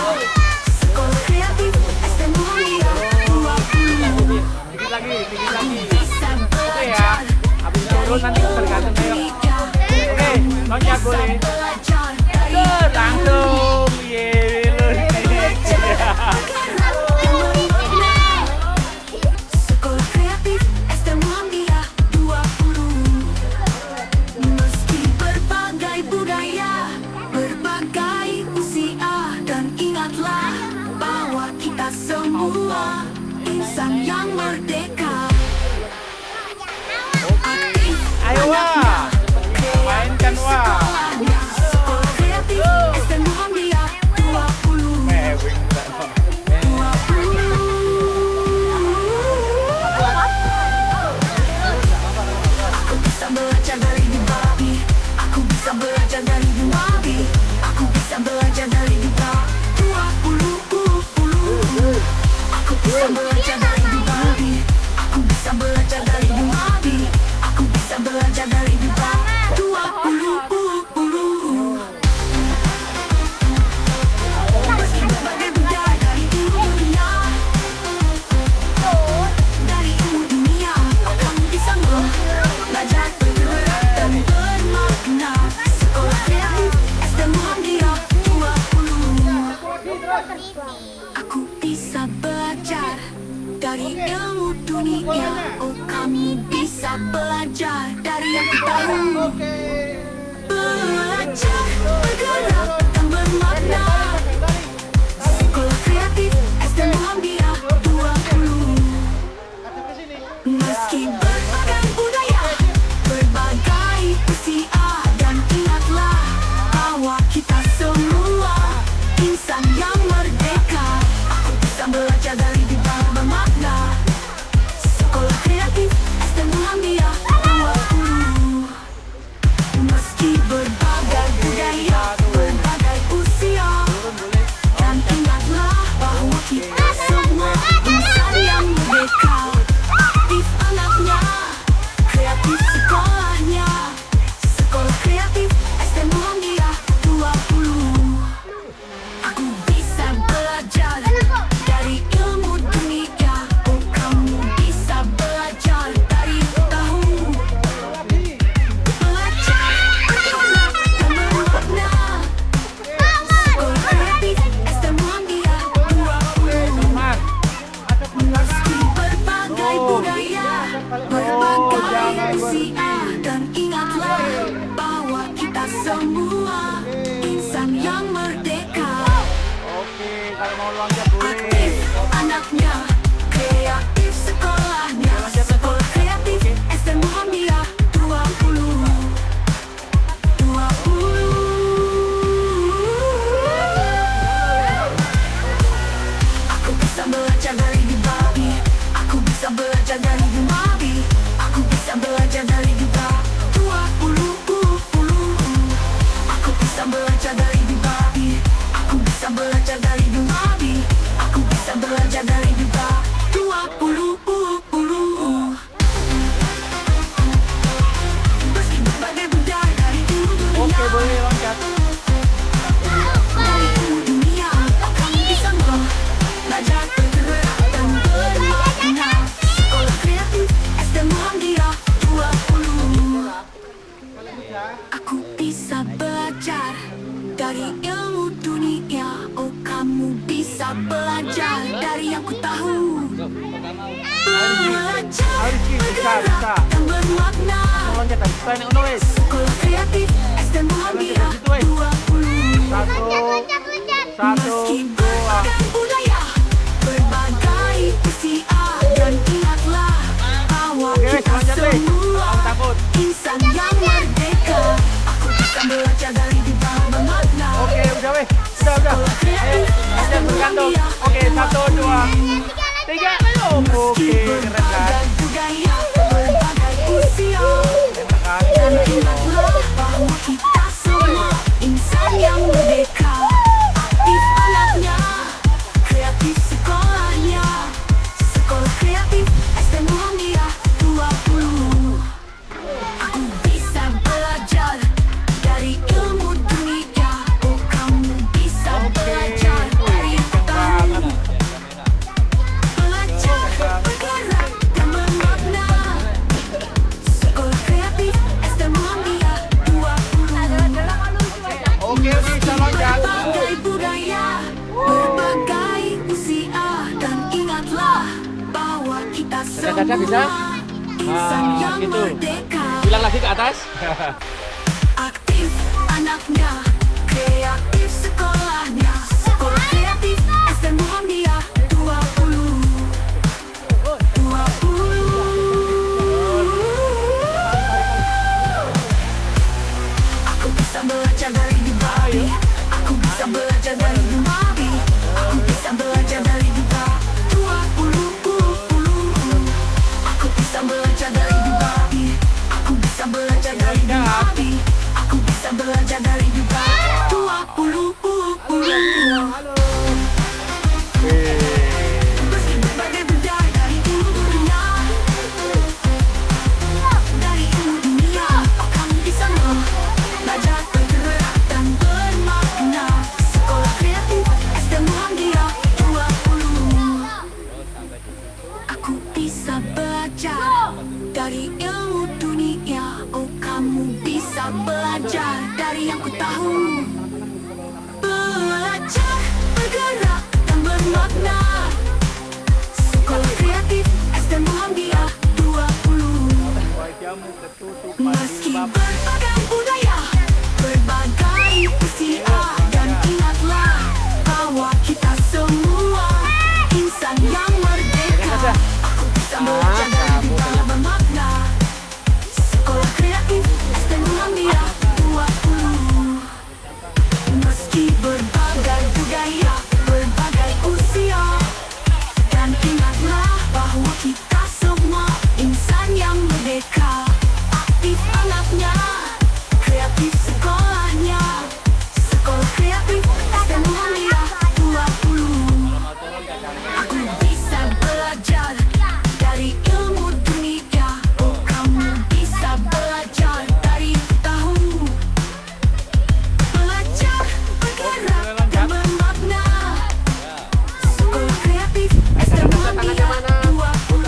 sekolah kreatif STM Muhammadiyah 20. Dikit lagi, dikit lagi. Bisa Oke ya. belajar Habis turun nanti tergantung ayo. Oke, loncat boleh. belajar dari Langsung. Yeay, lulus. sekolah kreatif STM Muhammadiyah 20. Meski berbagai budaya, berbagai usia, dan ingatlah bahwa kita semua insan yang merdeka. wah. Mainkan wah. Sekolah Kreatif SD Muhammadiyah 20. Mewing. Aku bisa belajar dari Babi. Aku bisa belajar dari Babi. Aku bisa belajar dari Babi. 20. Aku bisa belajar dari Babi. Aku bisa belajar dari Babi. Aku bisa belajar dari Babi. 20. Meski berbagai budaya dari dunia, dari ilmu dunia, kamu bisa belajar bergerak dan bermakna. Sekolah Kreatif SD Muhammadiyah 20. Aku bisa belajar dari ilmu dunia. Oh, kamu bisa belajar dari yang tahu. Belajar bergerak dan bermakna. Sekolah Kreatif SD Muhammadiyah 20. Meski berbagai budaya, berbagai usia, dan ingatlah bahwa kita semua insan yang merdeka. Aku bisa belajar dari bermakna. Sekolah Kreatif SD Muhammadiyah 20. Meski berbagai budaya, berbagai usia, dan ingatlah bahwa kita semua insan yang merdeka. Aktif anaknya, kreatif sekolahnya. Sekolah Kreatif SD Muhammadiyah 20. Aku bisa belajar dari ilmu dunia. Oh, kamu bisa belajar dari tahu. Belajar bergerak dan bermakna. Sekolah Kreatif SD Muhammadiyah 20. Meski berbagai budaya, berbagai usia, dan ingatlah bahwa kita semua insan yang merdeka. Oke, kalau mau loncat boleh. Aktif anaknya, kreatif sekolahnya. Sekolah Kreatif SD Muhammadiyah 20. Aku bisa belajar dari Babi. Aku bisa belajar dari Babi. Aku bisa belajar dari Babi. 20. Aku bisa belajar dari Babi. Aku bisa belajar dari Babi. Aku bisa belajar dari Babi. 20. Meski berbagai budaya dari dunia. Oke, boleh loncat. Dari ilmu dunia, kamu bisa belajar bergerak dan bermakna. Sekolah Kreatif SD Muhammadiyah 20. Aku bisa belajar dari ilmu dunia. Oh, kamu bisa belajar dari yang ku tahu. Belajar bergerak dan bermakna. Loncat lagi. Kita ini ono wes. Sekolah Kreatif SD Muhammadiyah 20. Satu, Meski dua. berbagai budaya, berbagai usia, dan ingatlah bahwa Oke, kita loncat deh. semua Jangan takut. insan yang merdeka. Aku bisa belajar dari bermakna. Oke, udah weh. Udah. Sekolah Kreatif SD Lanjut bergantung. Muhammadiyah Oke, 1, 2, 3. Oke, keren kan? berbagai budaya, berbagai usia, Enak kan? dan ingatlah bahwa kita semua insan yang merdeka. Aktif anaknya, kreatif sekolahnya. Sekolah Kreatif SD Muhammadiyah 20. Aku bisa belajar dari ilmu dunia. Oh, kamu bisa belajar dari yang tahu. Belajar bergerak dan bermakna. Sekolah Kreatif SD Muhammadiyah 20. Oke, bisa loncat. Berbagai budaya, berbagai usia, dan ingatlah bahwa kita Dadah, bisa? semua insan yang gitu. merdeka. Bilang lagi ke atas. Aktif anaknya, kreatif sekolahnya. Sekolah Kreatif SD Muhammadiyah 20. belajar dari Dubai. Aku bisa belajar dari Dubai. Aku bisa belajar dari Dubai. 20 Meski berbagai budaya dari dunia, dari dunia, kamu bisa belajar bergerak dan bermakna. Sekolah Kreatif SD Muhammadiyah 20. Aku bisa belajar dari ilmu dunia. Oh, kamu bisa belajar dari yang ku tahu. Belajar, bergerak, dan bermakna. Sekolah Kreatif SD Muhammadiyah 20. Meski berbagai budaya, berbagai usia, dan ingatlah bahwa kita semua insan yang merdeka. Aku bisa belajar dari budaya bermakna. Sekolah Kreatif SD Muhammadiyah 20. Meski berbagai budaya, berbagai usia, dan ingatlah bahwa kita semua insan yang merdeka. Aktif anaknya, kreatif sekolahnya. Sekolah Kreatif SD Muhammadiyah 20. Aku bisa belajar dari ilmu dunia. Oh, kamu bisa belajar dari tahu. Belajar, bergerak, dan bermakna. Sekolah Kreatif SD Muhammadiyah 20.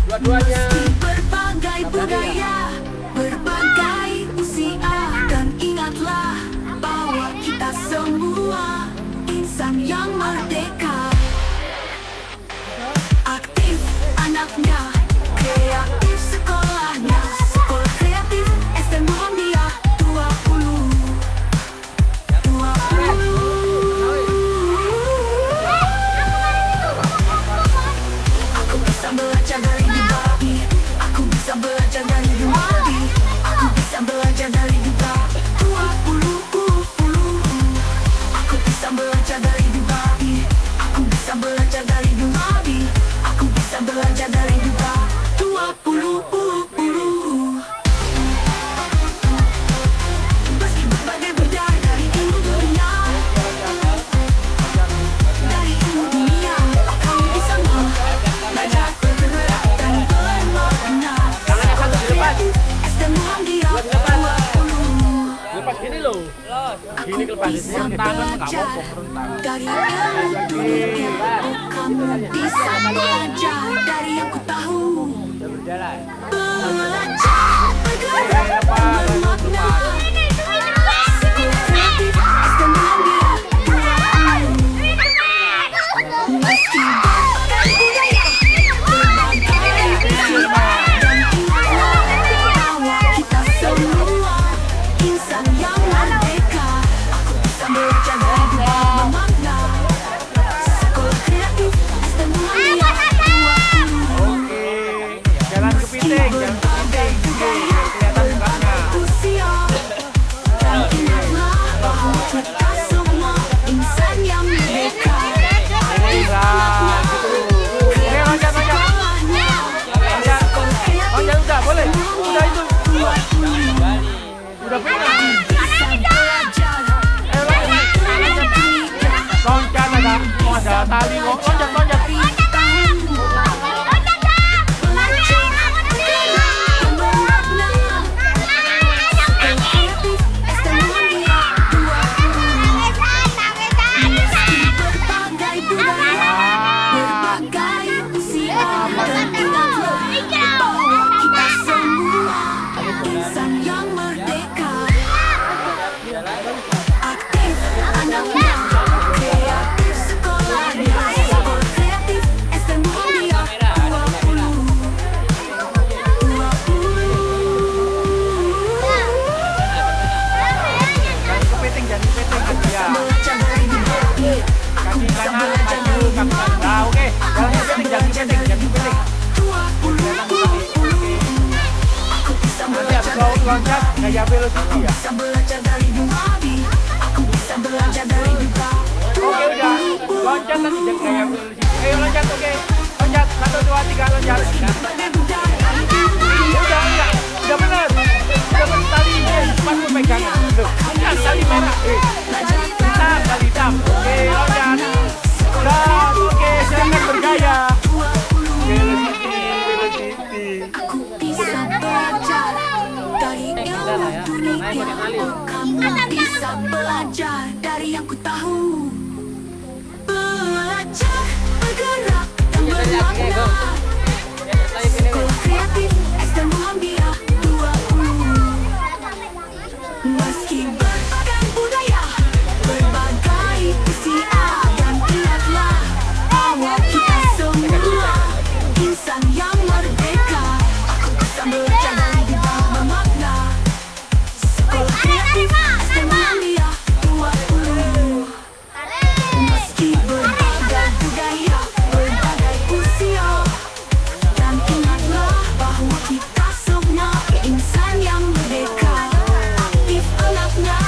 Dua-duanya. Meski berbagai budaya, berbagai usia, dan ingatlah bahwa kita semua insan yang merdeka. Aktif anaknya, kreatif sekolahnya. Sekolah Kreatif SD Muhammadiyah 20. Aku bisa belajar dari Dubai. Aku bisa belajar dari Dubai. Aku bisa belajar dari Dubai. 20. Aku bisa belajar dari Dubai. Aku bisa belajar dari Dubai. Aku bisa belajar dari Dubai. 20. Meski berbagai budaya dari dunia, dari dunia, kamu bisa belajar bergerak dan bermakna. Sekolah Kreatif SD Muhammadiyah 20. Lepas gini loh. Gini kelepas Bisa ini tangan nggak belajar mau rentang. dari ilmu dunia. Oh, kamu bisa belajar dari yang ku tahu. Berjalan. Belajar, bergerak, dan bermakna. Sekolah Kreatif SD Muhammadiyah 20. Meski berbagai budaya, berbagai usia, dan ingatlah bahwa kita semua insan yang merdeka. Aku bisa belajar dari budaya bermakna. Sekolah Kreatif SD Muhammadiyah 20. Oke. Jalan kepiting, jalan kepiting. Kelihatan mukanya. Usia, dan ingatlah bahwa kita semua insan yang merdeka. Nah, gitu. Oke, loncat. Sekolahnya, Loncat. sekolah kreatif Loncat udah, boleh. Udah itu. Udah pernah. bisa belajar Ayo loncat. Loncat ada. Oh, ada tali kok. Loncat. dari tahun. Belajar, bergerak, dan bermakna. Sekolah Kreatif SD Muhammadiyah 20. Meski berbagai budaya, berbagai usia, dan ingatlah bahwa kita semua insan yang merdeka. Aktif anaknya, kreatif sekolahnya. Sekolah Kreatif SD Muhammadiyah 20. Jalan kepiting, jalan kepiting. Ya. Belajar dari Dubai. Kaki kanan, maju, kaki kanan. Nah, oke. Jalan kepiting, jalan kepiting, jalan kepiting. 20. Aku bisa Nanti habis belajar dari loncat, gaya velocity ya. bisa belajar dari Dubai. Aku bisa belajar dari Dubai. Oke, udah. Loncat nanti gaya velocity. Ayo loncat, oke. Loncat. 1, 2, 3 loncat. Udah bener. Udah bener tali ini depan gue pegang. Tuh, kan tali merah. Hitam, tali hitam. Oke, loncat. Dan oke, silakan bergaya. Velocity. Aku bisa belajar dari ilmu dunia. Kamu bisa belajar dari yang ku tahu. Belajar, bergerak, dan bermakna. Sekolah kreatif STM Muhammadiyah 20. Meski berbagai budaya, berbagai usia, dan ingatlah bahwa kita semua insan yang merdeka. Aku bisa belajar dari berbagai bermakna. Sekolah kreatif STM Muhammadiyah 20. Meski berbagai budaya, berbagai usia, dan ingatlah bahwa kita semua insan yang merdeka. Aktif anaknya,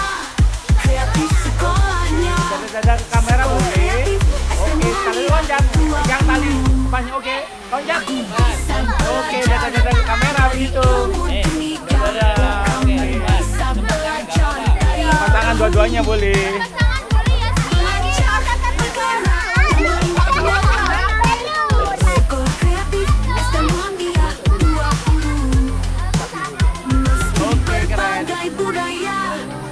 kreatif sekolahnya. Dadah ke kamera boleh. Oke, sekali loncat. Pegang tali depannya. Oke, loncat. Oke, dadah ke kamera begitu. Dadah. Bisa belajar dari Angkat tangan dua-duanya boleh. Sekolah kreatif STM Muhammadiyah 20. Meski berbagai budaya,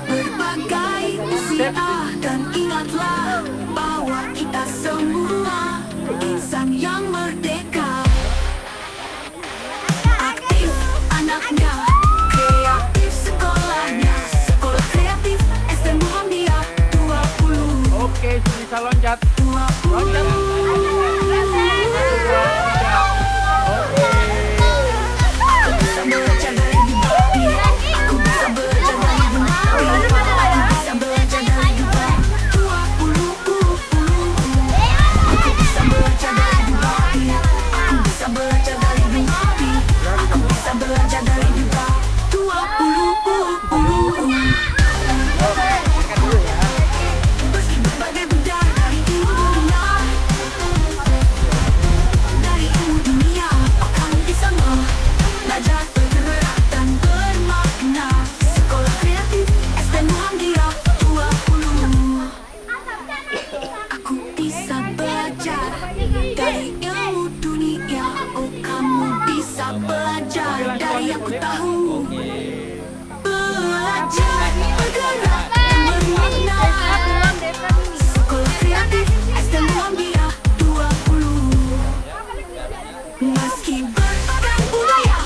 berbagai usia, dan ingatlah bahwa kita semua insan yang merdeka. Aktif anaknya, kreatif sekolahnya. Sekolah kreatif STM Muhammadiyah 20. Oke, bisa loncat. Loncat. 1, 2, 3. Aku bisa belajar dari Nabi. Aku bisa belajar dari Nabi. Aku bisa belajar dari Nabi. 20. Aku bisa belajar dari Nabi. Aku bisa belajar dari Nabi. Aku bisa belajar dari Nabi. 20. Meski berbagai budaya dari dunia, dari ilmu dunia, akan bisa belajar bergerak dan bermakna. Sekolah kreatif STM Muhammadiyah 20. Aku bisa belajar dari ilmu dunia. Oh, kamu bisa belajar dari yang ku tahu. Belajar, bergerak, dan bermakna. Sekolah kreatif STM Muhammadiyah 20. Meski berbagai budaya,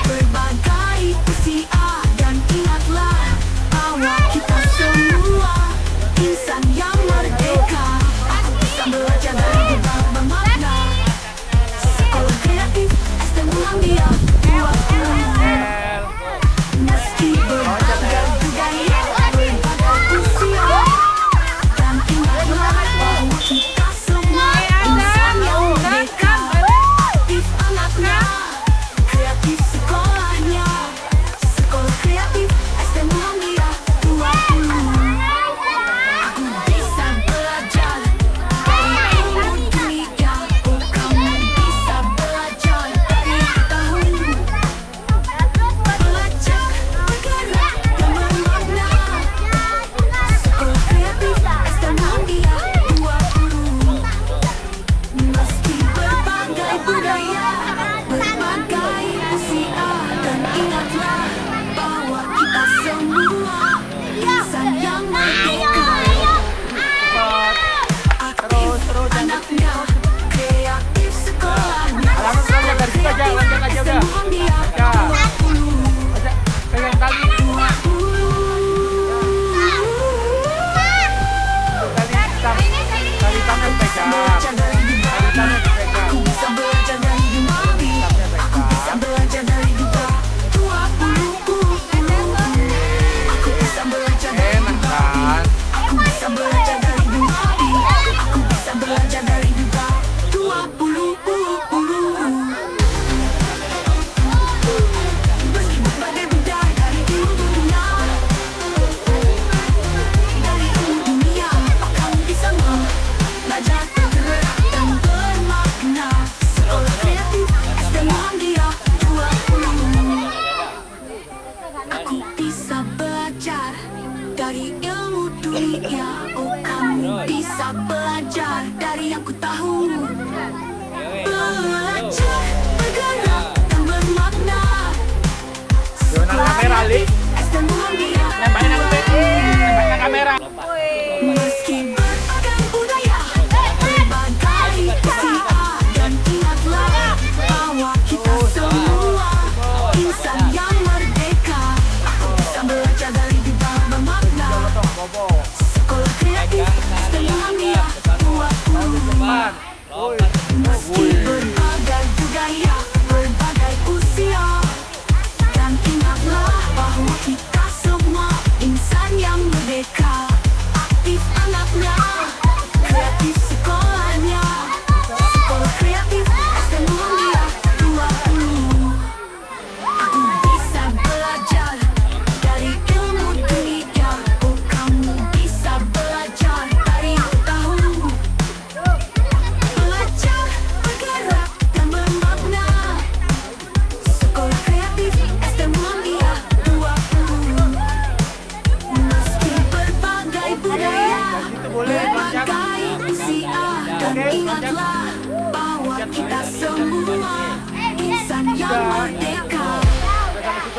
berbagai usia, dan ingatlah bahwa kita semua insan yang merdeka. Aku bisa belajar dari berbagai bermakna. Sekolah kreatif STM Muhammadiyah 20.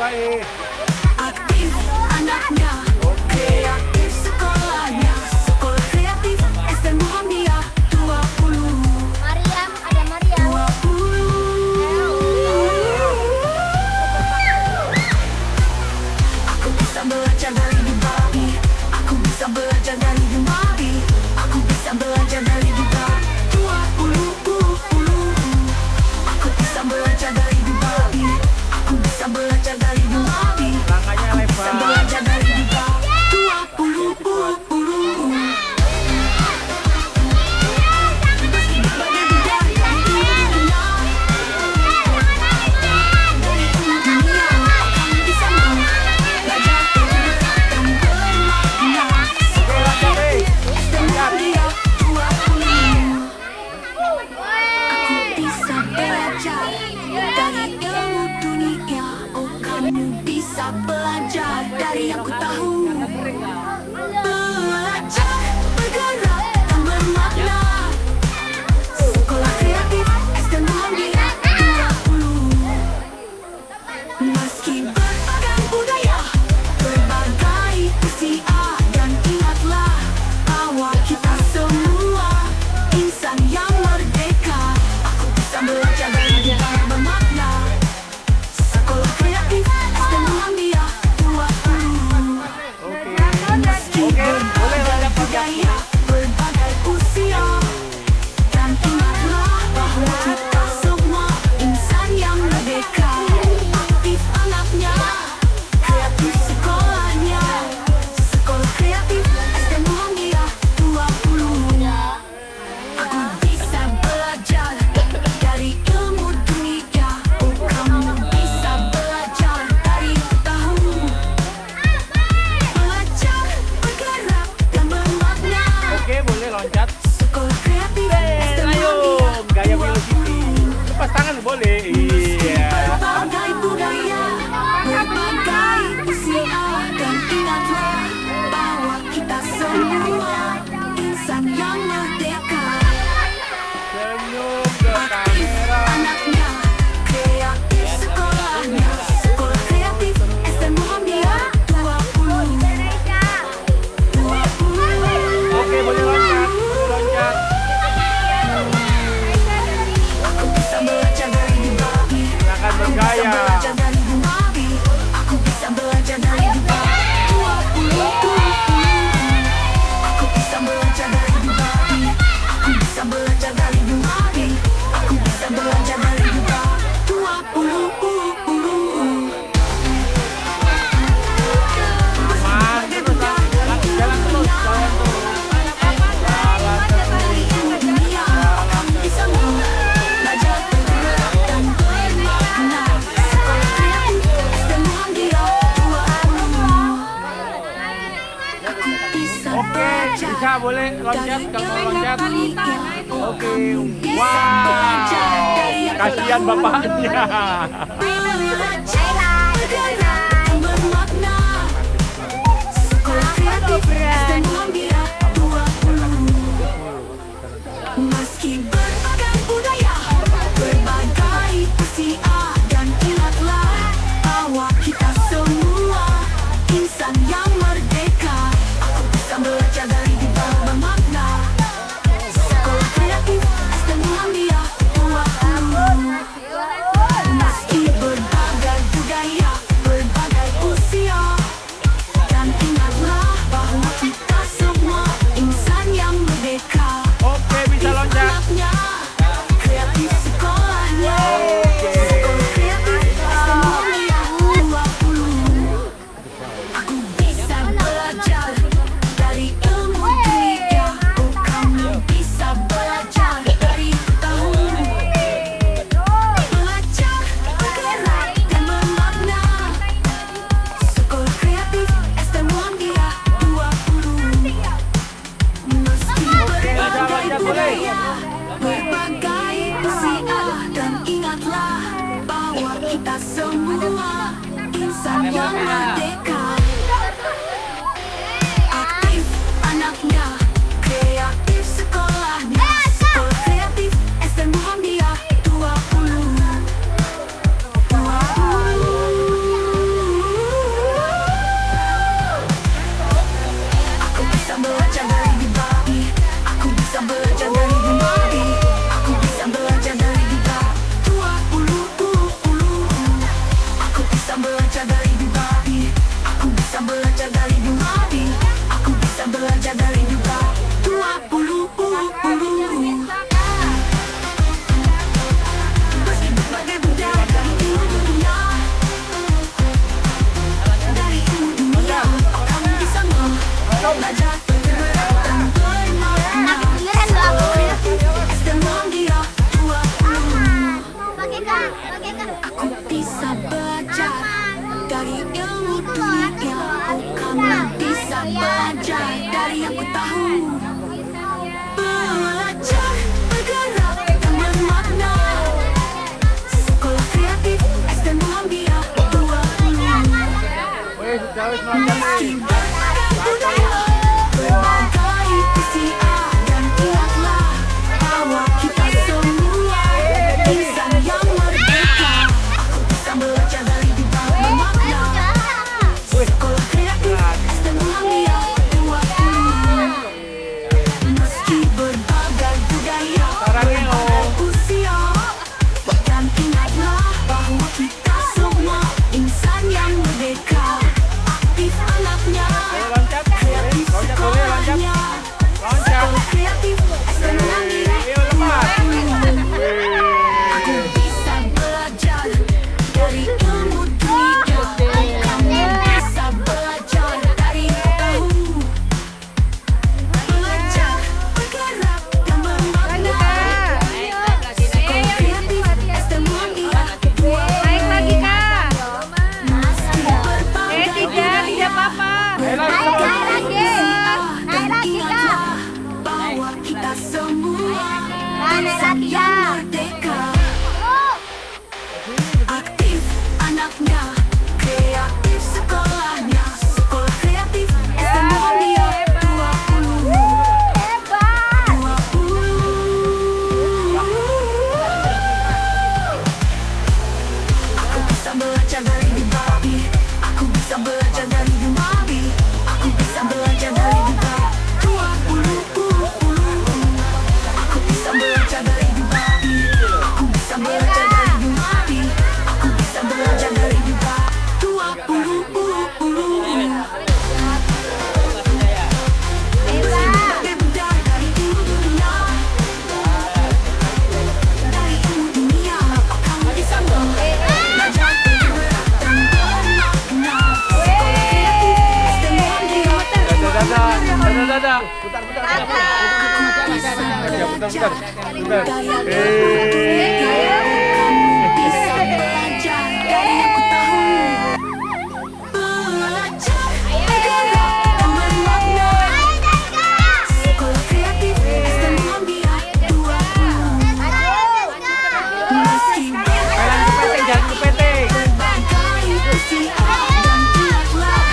baik. Aktif anaknya, kreatif sekolahnya. Sekolah kreatif STM Muhammadiyah 20. Mariam, ada Mariam. 20. Aku bisa belajar dari Dubai. Aku bisa belajar dari Dubai. Aku bisa belajar dari Dubai. 20. Aku bisa belajar dari Dubai. Aku bisa belajar dari Dubai. Langkahnya Bisa lebar. belajar dari Dubai. 20. Bisa belajar dari yang ku tahu. Belajar, bergerak, dan bermakna. Sekolah kreatif STM Muhammadiyah 20. Meski berbagai budaya, berbagai usia, dan ingatlah bahwa kita semua insan yang merdeka. Aku bisa belajar dari dia yang bermakna. Sekolah kreatif STM Muhammadiyah 20. Meski berbagai budaya, berbagai usia, dan ingatlah bahwa kita semua insan yang merdeka. Aktif anaknya, kreatif sekolahnya. Sekolah kreatif STM Muhammadiyah 20. Aku bisa belajar dari ilmu dunia. Oh, kamu bisa belajar dari tahu. Belajar, bergerak, dan bermakna. Oke, boleh loncat. Sekolah kreatif STM Ayo, Muhammadiyah gaya velocity. Lepas tangan boleh. Iya. berbagai budaya, berbagai usia, dan ingatlah bahwa kita semua insan yang merdeka. Senyum ke Aktif kamera. anaknya, kreatif sekolahnya. Sekolah kreatif STM Muhammadiyah 20. 20. Oke, boleh loncat. Boleh loncat. Aku bisa belajar dari Dubai. Silakan Aku bisa bergaya. belajar dari Dubai. Aku bisa belajar dari Dubai. 20. Aku bisa belajar dari Dubai. Aku bisa belajar dari Dubai. Aku bisa belajar dari Dubai. 20. Aman, terus jalan terus, jalan terus. Oke, bisa boleh loncat kalau mau loncat. Oke, wow. Kasihan bapaknya. Meski berbagai budaya, berbagai usia, dan ingatlah bahwa kita semua insan yang merdeka. Aku bisa belajar dari Dubai bermakna. Sekolah kreatif STM Muhammadiyah 20. Meski berbagai budaya, berbagai usia, dan ingatlah bahwa kita semua insan yang merdeka. Oke, bisa loncat. Anaknya, kreatif sekolahnya. Sekolah kreatif STM Muhammadiyah 20. Aku bisa belajar dari ilmu dunia. Oh, kamu bisa belajar dari tahu. Belajar, bergerak, dan bermakna. Sekolah kreatif STM Muhammadiyah 20. Meski berbagai budaya, berbagai usia, dan ingatlah bahwa kita semua insan yang merdeka. Aktif anaknya, kreatif sekolahnya. Sekolah kreatif STM Muhammadiyah 20. 20. dari aku tahu. Belajar bergerak dan bermakna. Sekolah kreatif STM Muhammadiyah 20. Wih, sudah wis makan nih. Budaya berbagai usia dan ingatlah bahwa kita semua insan yang merdeka. Aku bisa belajar dari dunia bermakna. Sekolah kreatif STM Muhammadiyah 20. Meski berbagai budaya berbagai usia, dan ingatlah bahwa kita semua insan yang merdeka. Aktif anaknya, Loncat, kreatif loncat boleh, loncat. sekolahnya. Loncat. Sekolah kreatif STM Muhammadiyah Ayo lepas. 20. Aku bisa belajar dari ilmu dunia. Kamu bisa belajar dari tahu. Belajar bergerak dan bermakna. Sekolah kreatif STM Muhammadiyah 20. Naik lagi kak. Meski berbagai Tidak apa-apa. naik lagi kak. Bahwa kita semua insan yang merdeka. Aktif anaknya, kreatif sekolahnya. Sekolah kreatif STM Muhammadiyah 20. Aku bisa belajar dari Dubabi. Aku bisa belajar dari Dubabi. Aku bisa belajar dari Dubabi 20. Aku bisa belajar dari Dubabi. Aku bisa belajar dari Dubabi. Aku bisa belajar dari Dubabi 20. Berbagai budaya dari dunia. Dari dunia, kamu bisa belajar bergerak dan bermakna. Sekolah kreatif STM Muhammadiyah. Dadah. Putar. Bentar. Bisa belajar dari aku tahu. Belajar bergerak dan bermakna. Sekolah kreatif STM Muhammadiyah 20. Meski Kepeting, jangan kepeting. berbagai usia dan ingatlah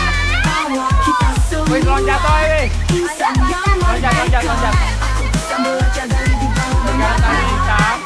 bahwa kita Wih, semua loncat toh ini. insan yang Loncat. merdeka. Aku bisa belajar dari dunia Pegang tali hitam.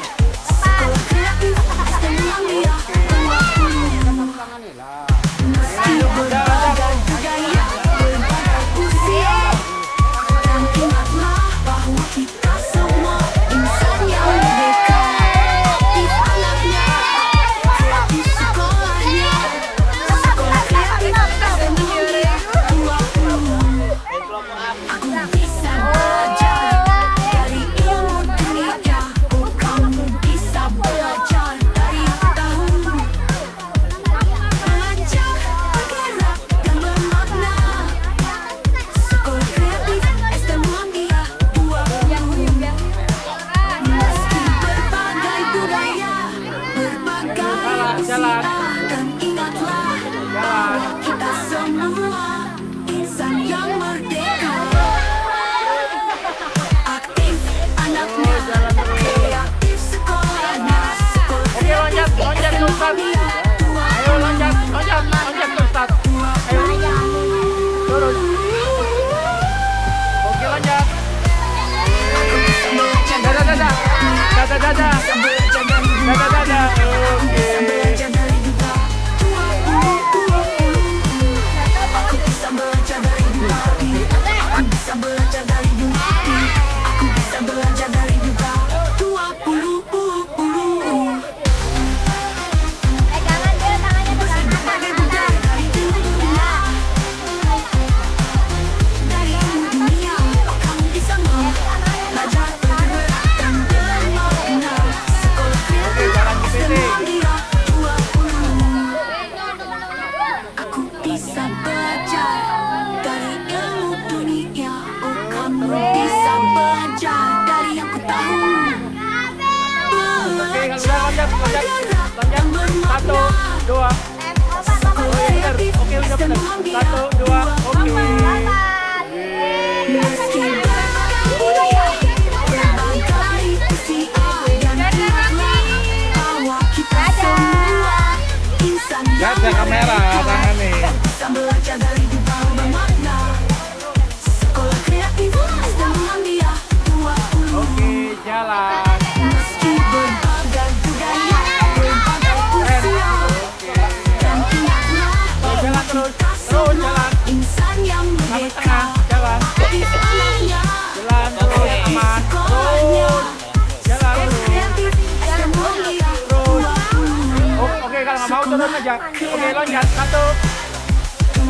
diam aja. Oke, loncat. 1.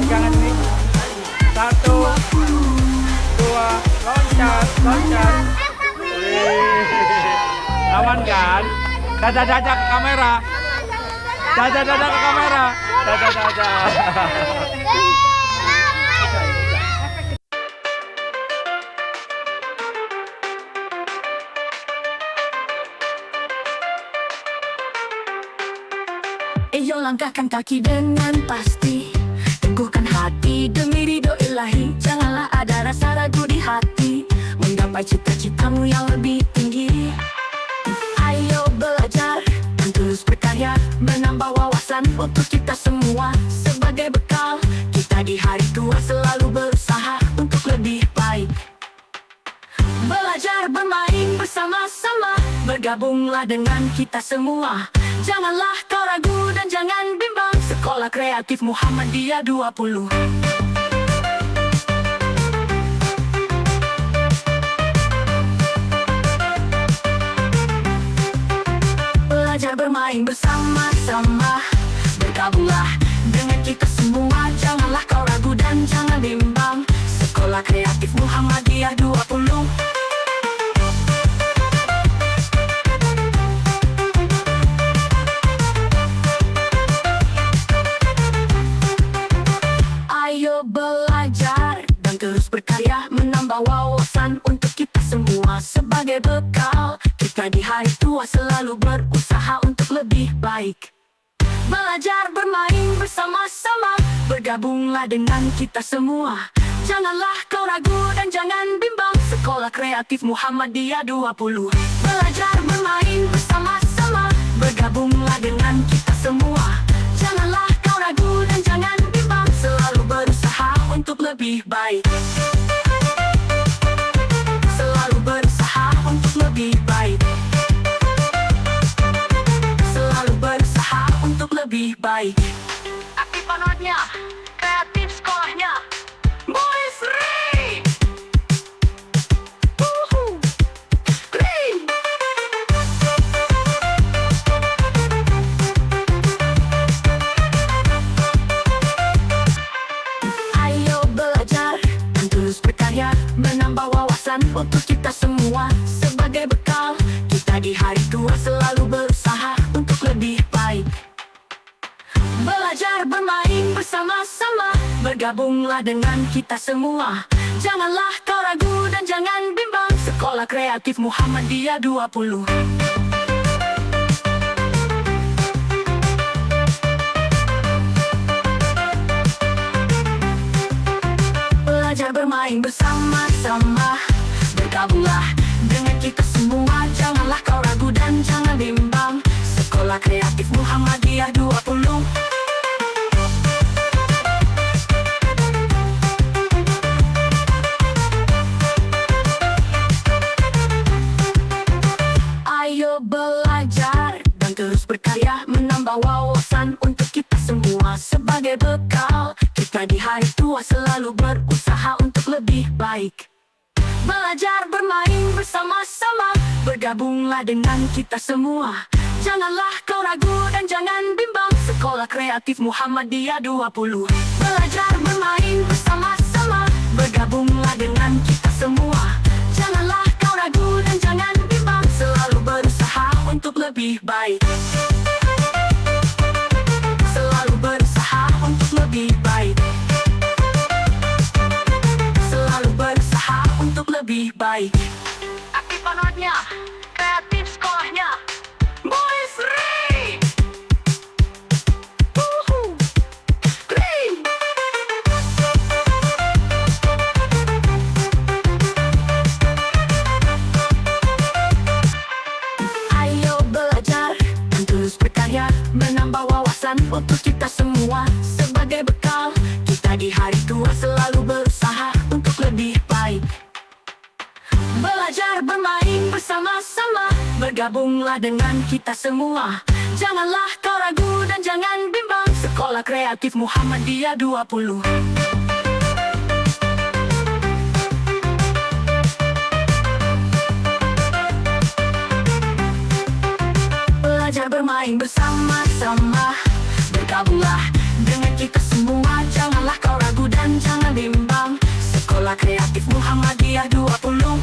Pegangan ini. 1, 2, loncat. Aman kan? Dadah ke kamera. Dadah ke kamera. Dadah. Ayo langkahkan kaki dengan pasti, teguhkan hati demi ridho ilahi. Janganlah ada rasa ragu di hati, menggapai cita-citamu yang lebih tinggi. Ayo belajar dan terus berkarya, menambah wawasan untuk kita semua. Sebagai bekal, kita di hari tua selalu berusaha untuk lebih baik. Belajar bermain bersama-sama, bergabunglah dengan kita semua. Janganlah kau ragu dan jangan bimbang, Sekolah Kreatif Muhammadiyah 20. Belajar bermain bersama-sama, bergabunglah dengan kita semua. Janganlah kau ragu dan jangan bimbang, Sekolah Kreatif Muhammadiyah 20. Ayo belajar dan terus berkarya, menambah wawasan untuk kita semua. Sebagai bekal, kita di hari tua selalu berusaha untuk lebih baik. Belajar bermain bersama-sama, bergabunglah dengan kita semua. Janganlah kau ragu dan jangan bimbang, Sekolah Kreatif Muhammadiyah 20. Belajar bermain bersama-sama, bergabunglah dengan kita semua. Janganlah kau ragu dan jangan bimbang, selalu berusaha untuk lebih baik. Selalu berusaha untuk lebih baik. Selalu berusaha untuk lebih baik. Aktif panotnya, kreatif sekolahnya. Boys Ray! Ray! Ayo belajar dan terus berkarya, menambah wawasan untuk kita semua. Sebagai bekal, kita di hari tua selalu berusaha untuk lebih baik. Belajar bermain bersama-sama, bergabunglah dengan kita semua. Janganlah kau ragu dan jangan bimbang, Sekolah Kreatif Muhammadiyah 20. Belajar bermain bersama-sama, bergabunglah dengan kita semua. Janganlah kau ragu dan jangan bimbang, Sekolah Kreatif Muhammadiyah 20. Ayo belajar dan terus berkarya, menambah wawasan untuk kita semua. Sebagai bekal, kita di hari tua selalu berusaha untuk lebih baik. Belajar bermain bersama-sama, bergabunglah dengan kita semua. Janganlah kau ragu dan jangan bimbang, Sekolah Kreatif Muhammadiyah 20. Belajar bermain bersama-sama, bergabunglah dengan kita semua. Janganlah kau ragu dan jangan bimbang, selalu berusaha untuk lebih baik. Selalu berusaha untuk lebih baik. Selalu berusaha untuk lebih baik. Aktif panotnya, kreatif sekolahnya. Boys Ray! Ray! Ayo belajar dan terus berkarya, menambah wawasan untuk kita semua. Sebagai bekal, kita di hari tua selalu berusaha untuk lebih baik. Belajar bermain bersama-sama, bergabunglah dengan kita semua. Janganlah kau ragu dan jangan bimbang, Sekolah Kreatif Muhammadiyah 20. Belajar bermain bersama-sama, Bergabunglah dengan kita semua, janganlah kau ragu dan jangan bimbang. Sekolah Kreatif Muhammadiyah 20.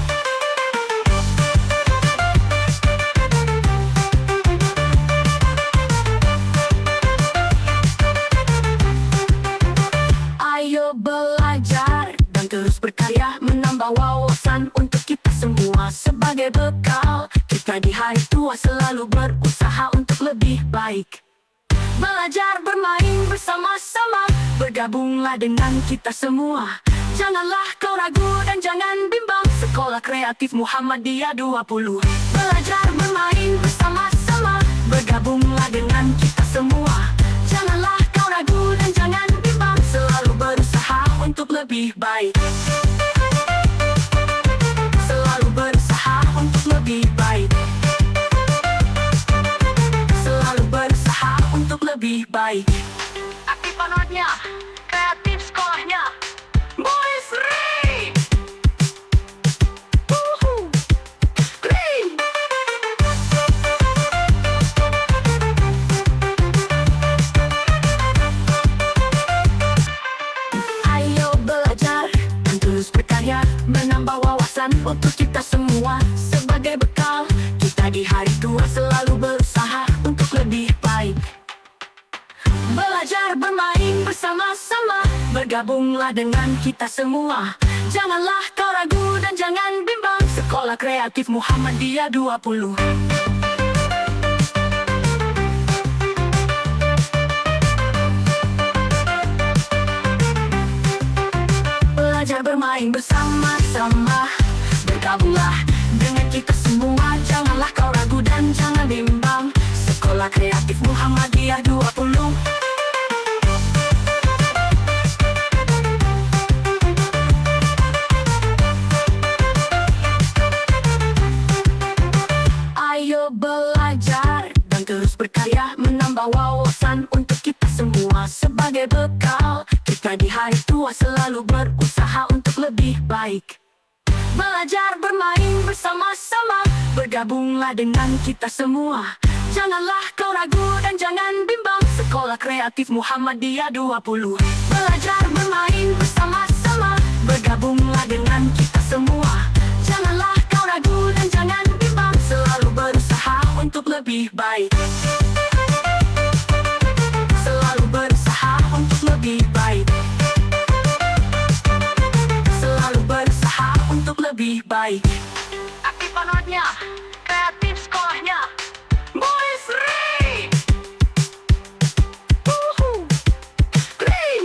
Ayo belajar dan terus berkarya, menambah wawasan untuk kita semua. Sebagai bekal kita di hari tua, selalu berusaha untuk lebih baik. Belajar bermain bersama-sama, bergabunglah dengan kita semua. Janganlah kau ragu dan jangan bimbang. Sekolah Kreatif Muhammadiyah 20. Belajar bermain bersama-sama, bergabunglah dengan kita semua. Janganlah kau ragu dan jangan bimbang, selalu berusaha untuk lebih baik. Selalu berusaha untuk lebih baik. Selalu berusaha untuk lebih baik. Aktif panotnya, kreatif sekolahnya. Boys Ring! Ring! Ayo belajar dan terus berkarya, menambah wawasan untuk kita semua. Sebagai bekal kita di hari tua, selalu berusaha untuk lebih baik. Belajar bermain bersama-sama, bergabunglah dengan kita semua. Janganlah kau ragu dan jangan bimbang. Sekolah Kreatif Muhammadiyah 20. Belajar bermain bersama-sama, bergabunglah dengan kita semua. Janganlah kau ragu dan jangan bimbang. Sekolah Kreatif Muhammadiyah 20. Ayo belajar dan terus berkarya, menambah wawasan untuk kita semua. Sebagai bekal kita di hari tua, selalu berusaha untuk lebih baik. Belajar bermain bersama-sama, bergabunglah dengan kita semua. Janganlah kau ragu dan jangan bimbang. Sekolah Kreatif Muhammadiyah 20. Belajar bermain bersama-sama, bergabunglah dengan kita semua. Janganlah kau ragu dan jangan bimbang, selalu berusaha untuk lebih baik. Selalu berusaha untuk lebih baik. Selalu berusaha untuk lebih baik. Aktif panotnya, kreatif sekolahnya. Boys Ring! Ring!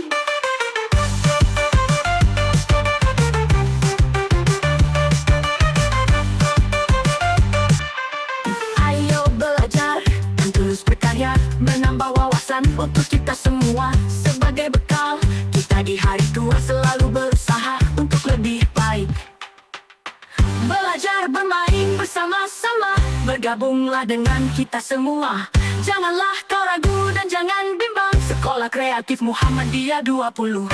Ayo belajar dan terus berkarya, menambah wawasan untuk kita semua. Sebagai bekal kita di hari tua, selalu berusaha untuk lebih baik. Belajar bermain bersama-sama, bergabunglah dengan kita semua. Janganlah kau ragu dan jangan bimbang. Sekolah Kreatif Muhammadiyah 20.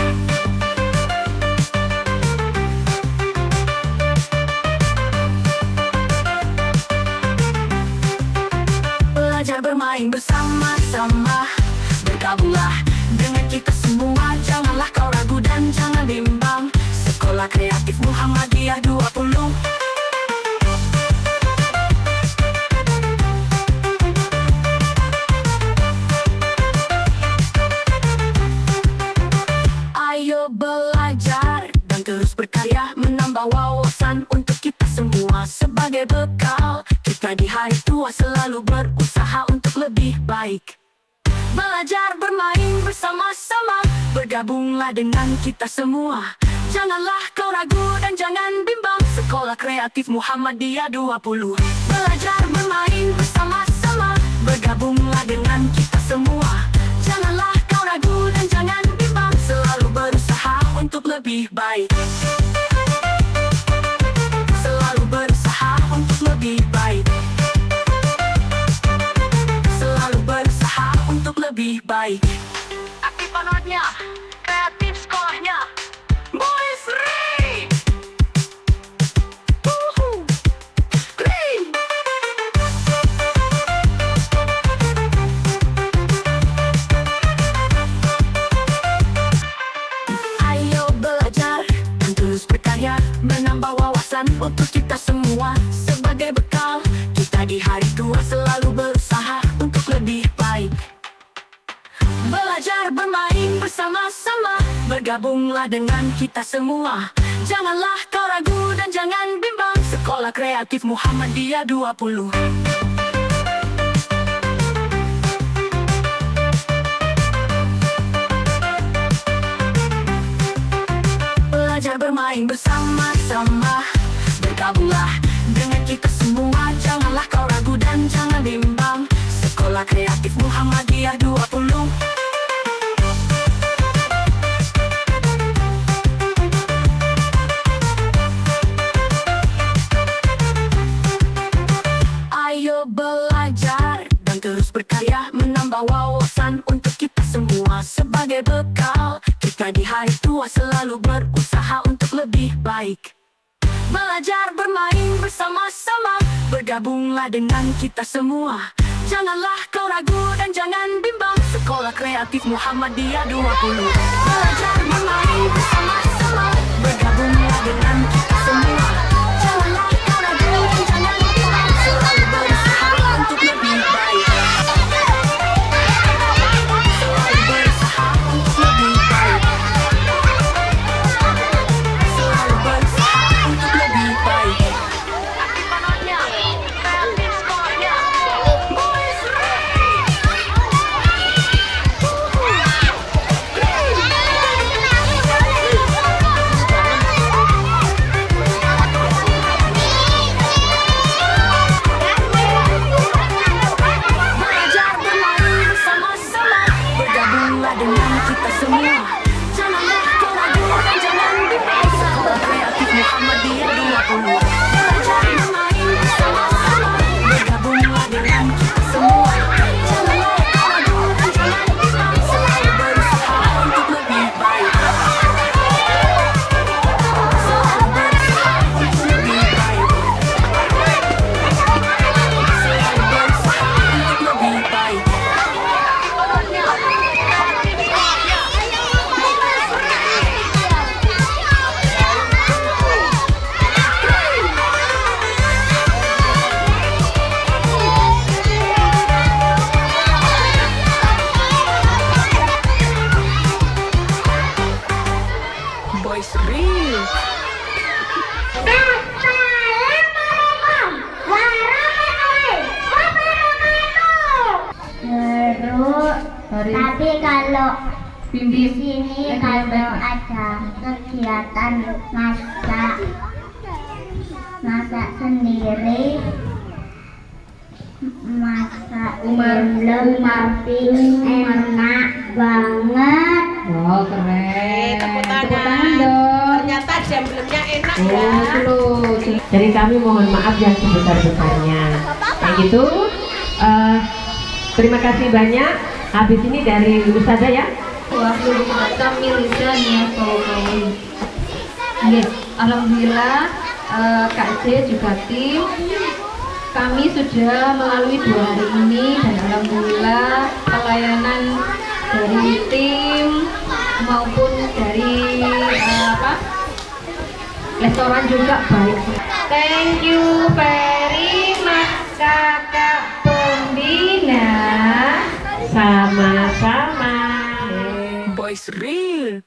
Belajar bermain bersama-sama, bergabunglah dengan kita semua. Janganlah kau ragu dan jangan bimbang. Sekolah Kreatif Muhammadiyah 20. Ayo belajar dan terus berkarya, menambah wawasan untuk kita semua. Sebagai bekal kita di hari tua, selalu berusaha untuk lebih baik. Belajar bermain bersama-sama, bergabunglah dengan kita semua. Janganlah kau ragu dan jangan bimbang. Sekolah Kreatif Muhammadiyah 20. Belajar bermain bersama-sama, bergabunglah dengan kita semua. Janganlah kau ragu dan jangan bimbang, selalu berusaha untuk lebih baik. Selalu berusaha untuk lebih baik. Selalu berusaha untuk lebih baik. Aktif panotnya, kreatif sekolahnya. Boys Ring! Ring! wawasan untuk kita semua. Sebagai bekal, kita di hari tua selalu berusaha untuk lebih baik. Belajar bermain bersama-sama, bergabunglah dengan kita semua. Janganlah kau ragu dan jangan bimbang. Sekolah Kreatif Muhammadiyah 20. Belajar bermain bersama-sama, bergabunglah dengan kita semua. Janganlah kau ragu dan jangan bimbang. Sekolah Kreatif Muhammadiyah 20. Ayo belajar dan terus berkarya, menambah wawasan untuk kita semua. Sebagai bekal, kita di hari tua selalu berusaha untuk lebih baik. Belajar bermain bersama-sama, bergabunglah dengan kita semua. Janganlah kau ragu dan jangan bimbang. Sekolah Kreatif Muhammadiyah 20. Belajar bermain bersama-sama, bergabunglah dengan kita semua. Janganlah kau ragu dan jangan bimbang. Selalu berusaha untuk lebih baik. Selalu berusaha untuk lebih baik. Selalu berusaha untuk lebih baik. Belajar bermain bersama-sama, bergabunglah dengan kita semua. Janganlah kau ragu dan jangan bimbang. Sekolah Kreatif Muhammadiyah 20. Belajar bermain bersama-sama, bergabunglah dengan kita semua. Janganlah kau ragu dan jangan bimbang. Selalu berusaha untuk lebih baik. Selalu berusaha untuk lebih baik. Selalu berusaha untuk lebih baik. Boys Real. Tapi kalau di sini kalau ada kegiatan masak sendiri, masak belum tapi enak banget. Oh keren. Tepuk tangan dong. Ternyata jamblemnya enak Oh, ya. terus. Jadi kami mohon maaf yang sebesar-besarnya. Kayak gitu. Terima kasih banyak. Habis ini dari Ustazah ya. Kami Liza Niasokai. Yes, alhamdulillah Kak C juga tim. Kami sudah melalui 2 hari ini dan alhamdulillah pelayanan dari tim maupun dari restoran juga baik. Thank you very much Kakak Pembina. Sama-sama. Boys Real.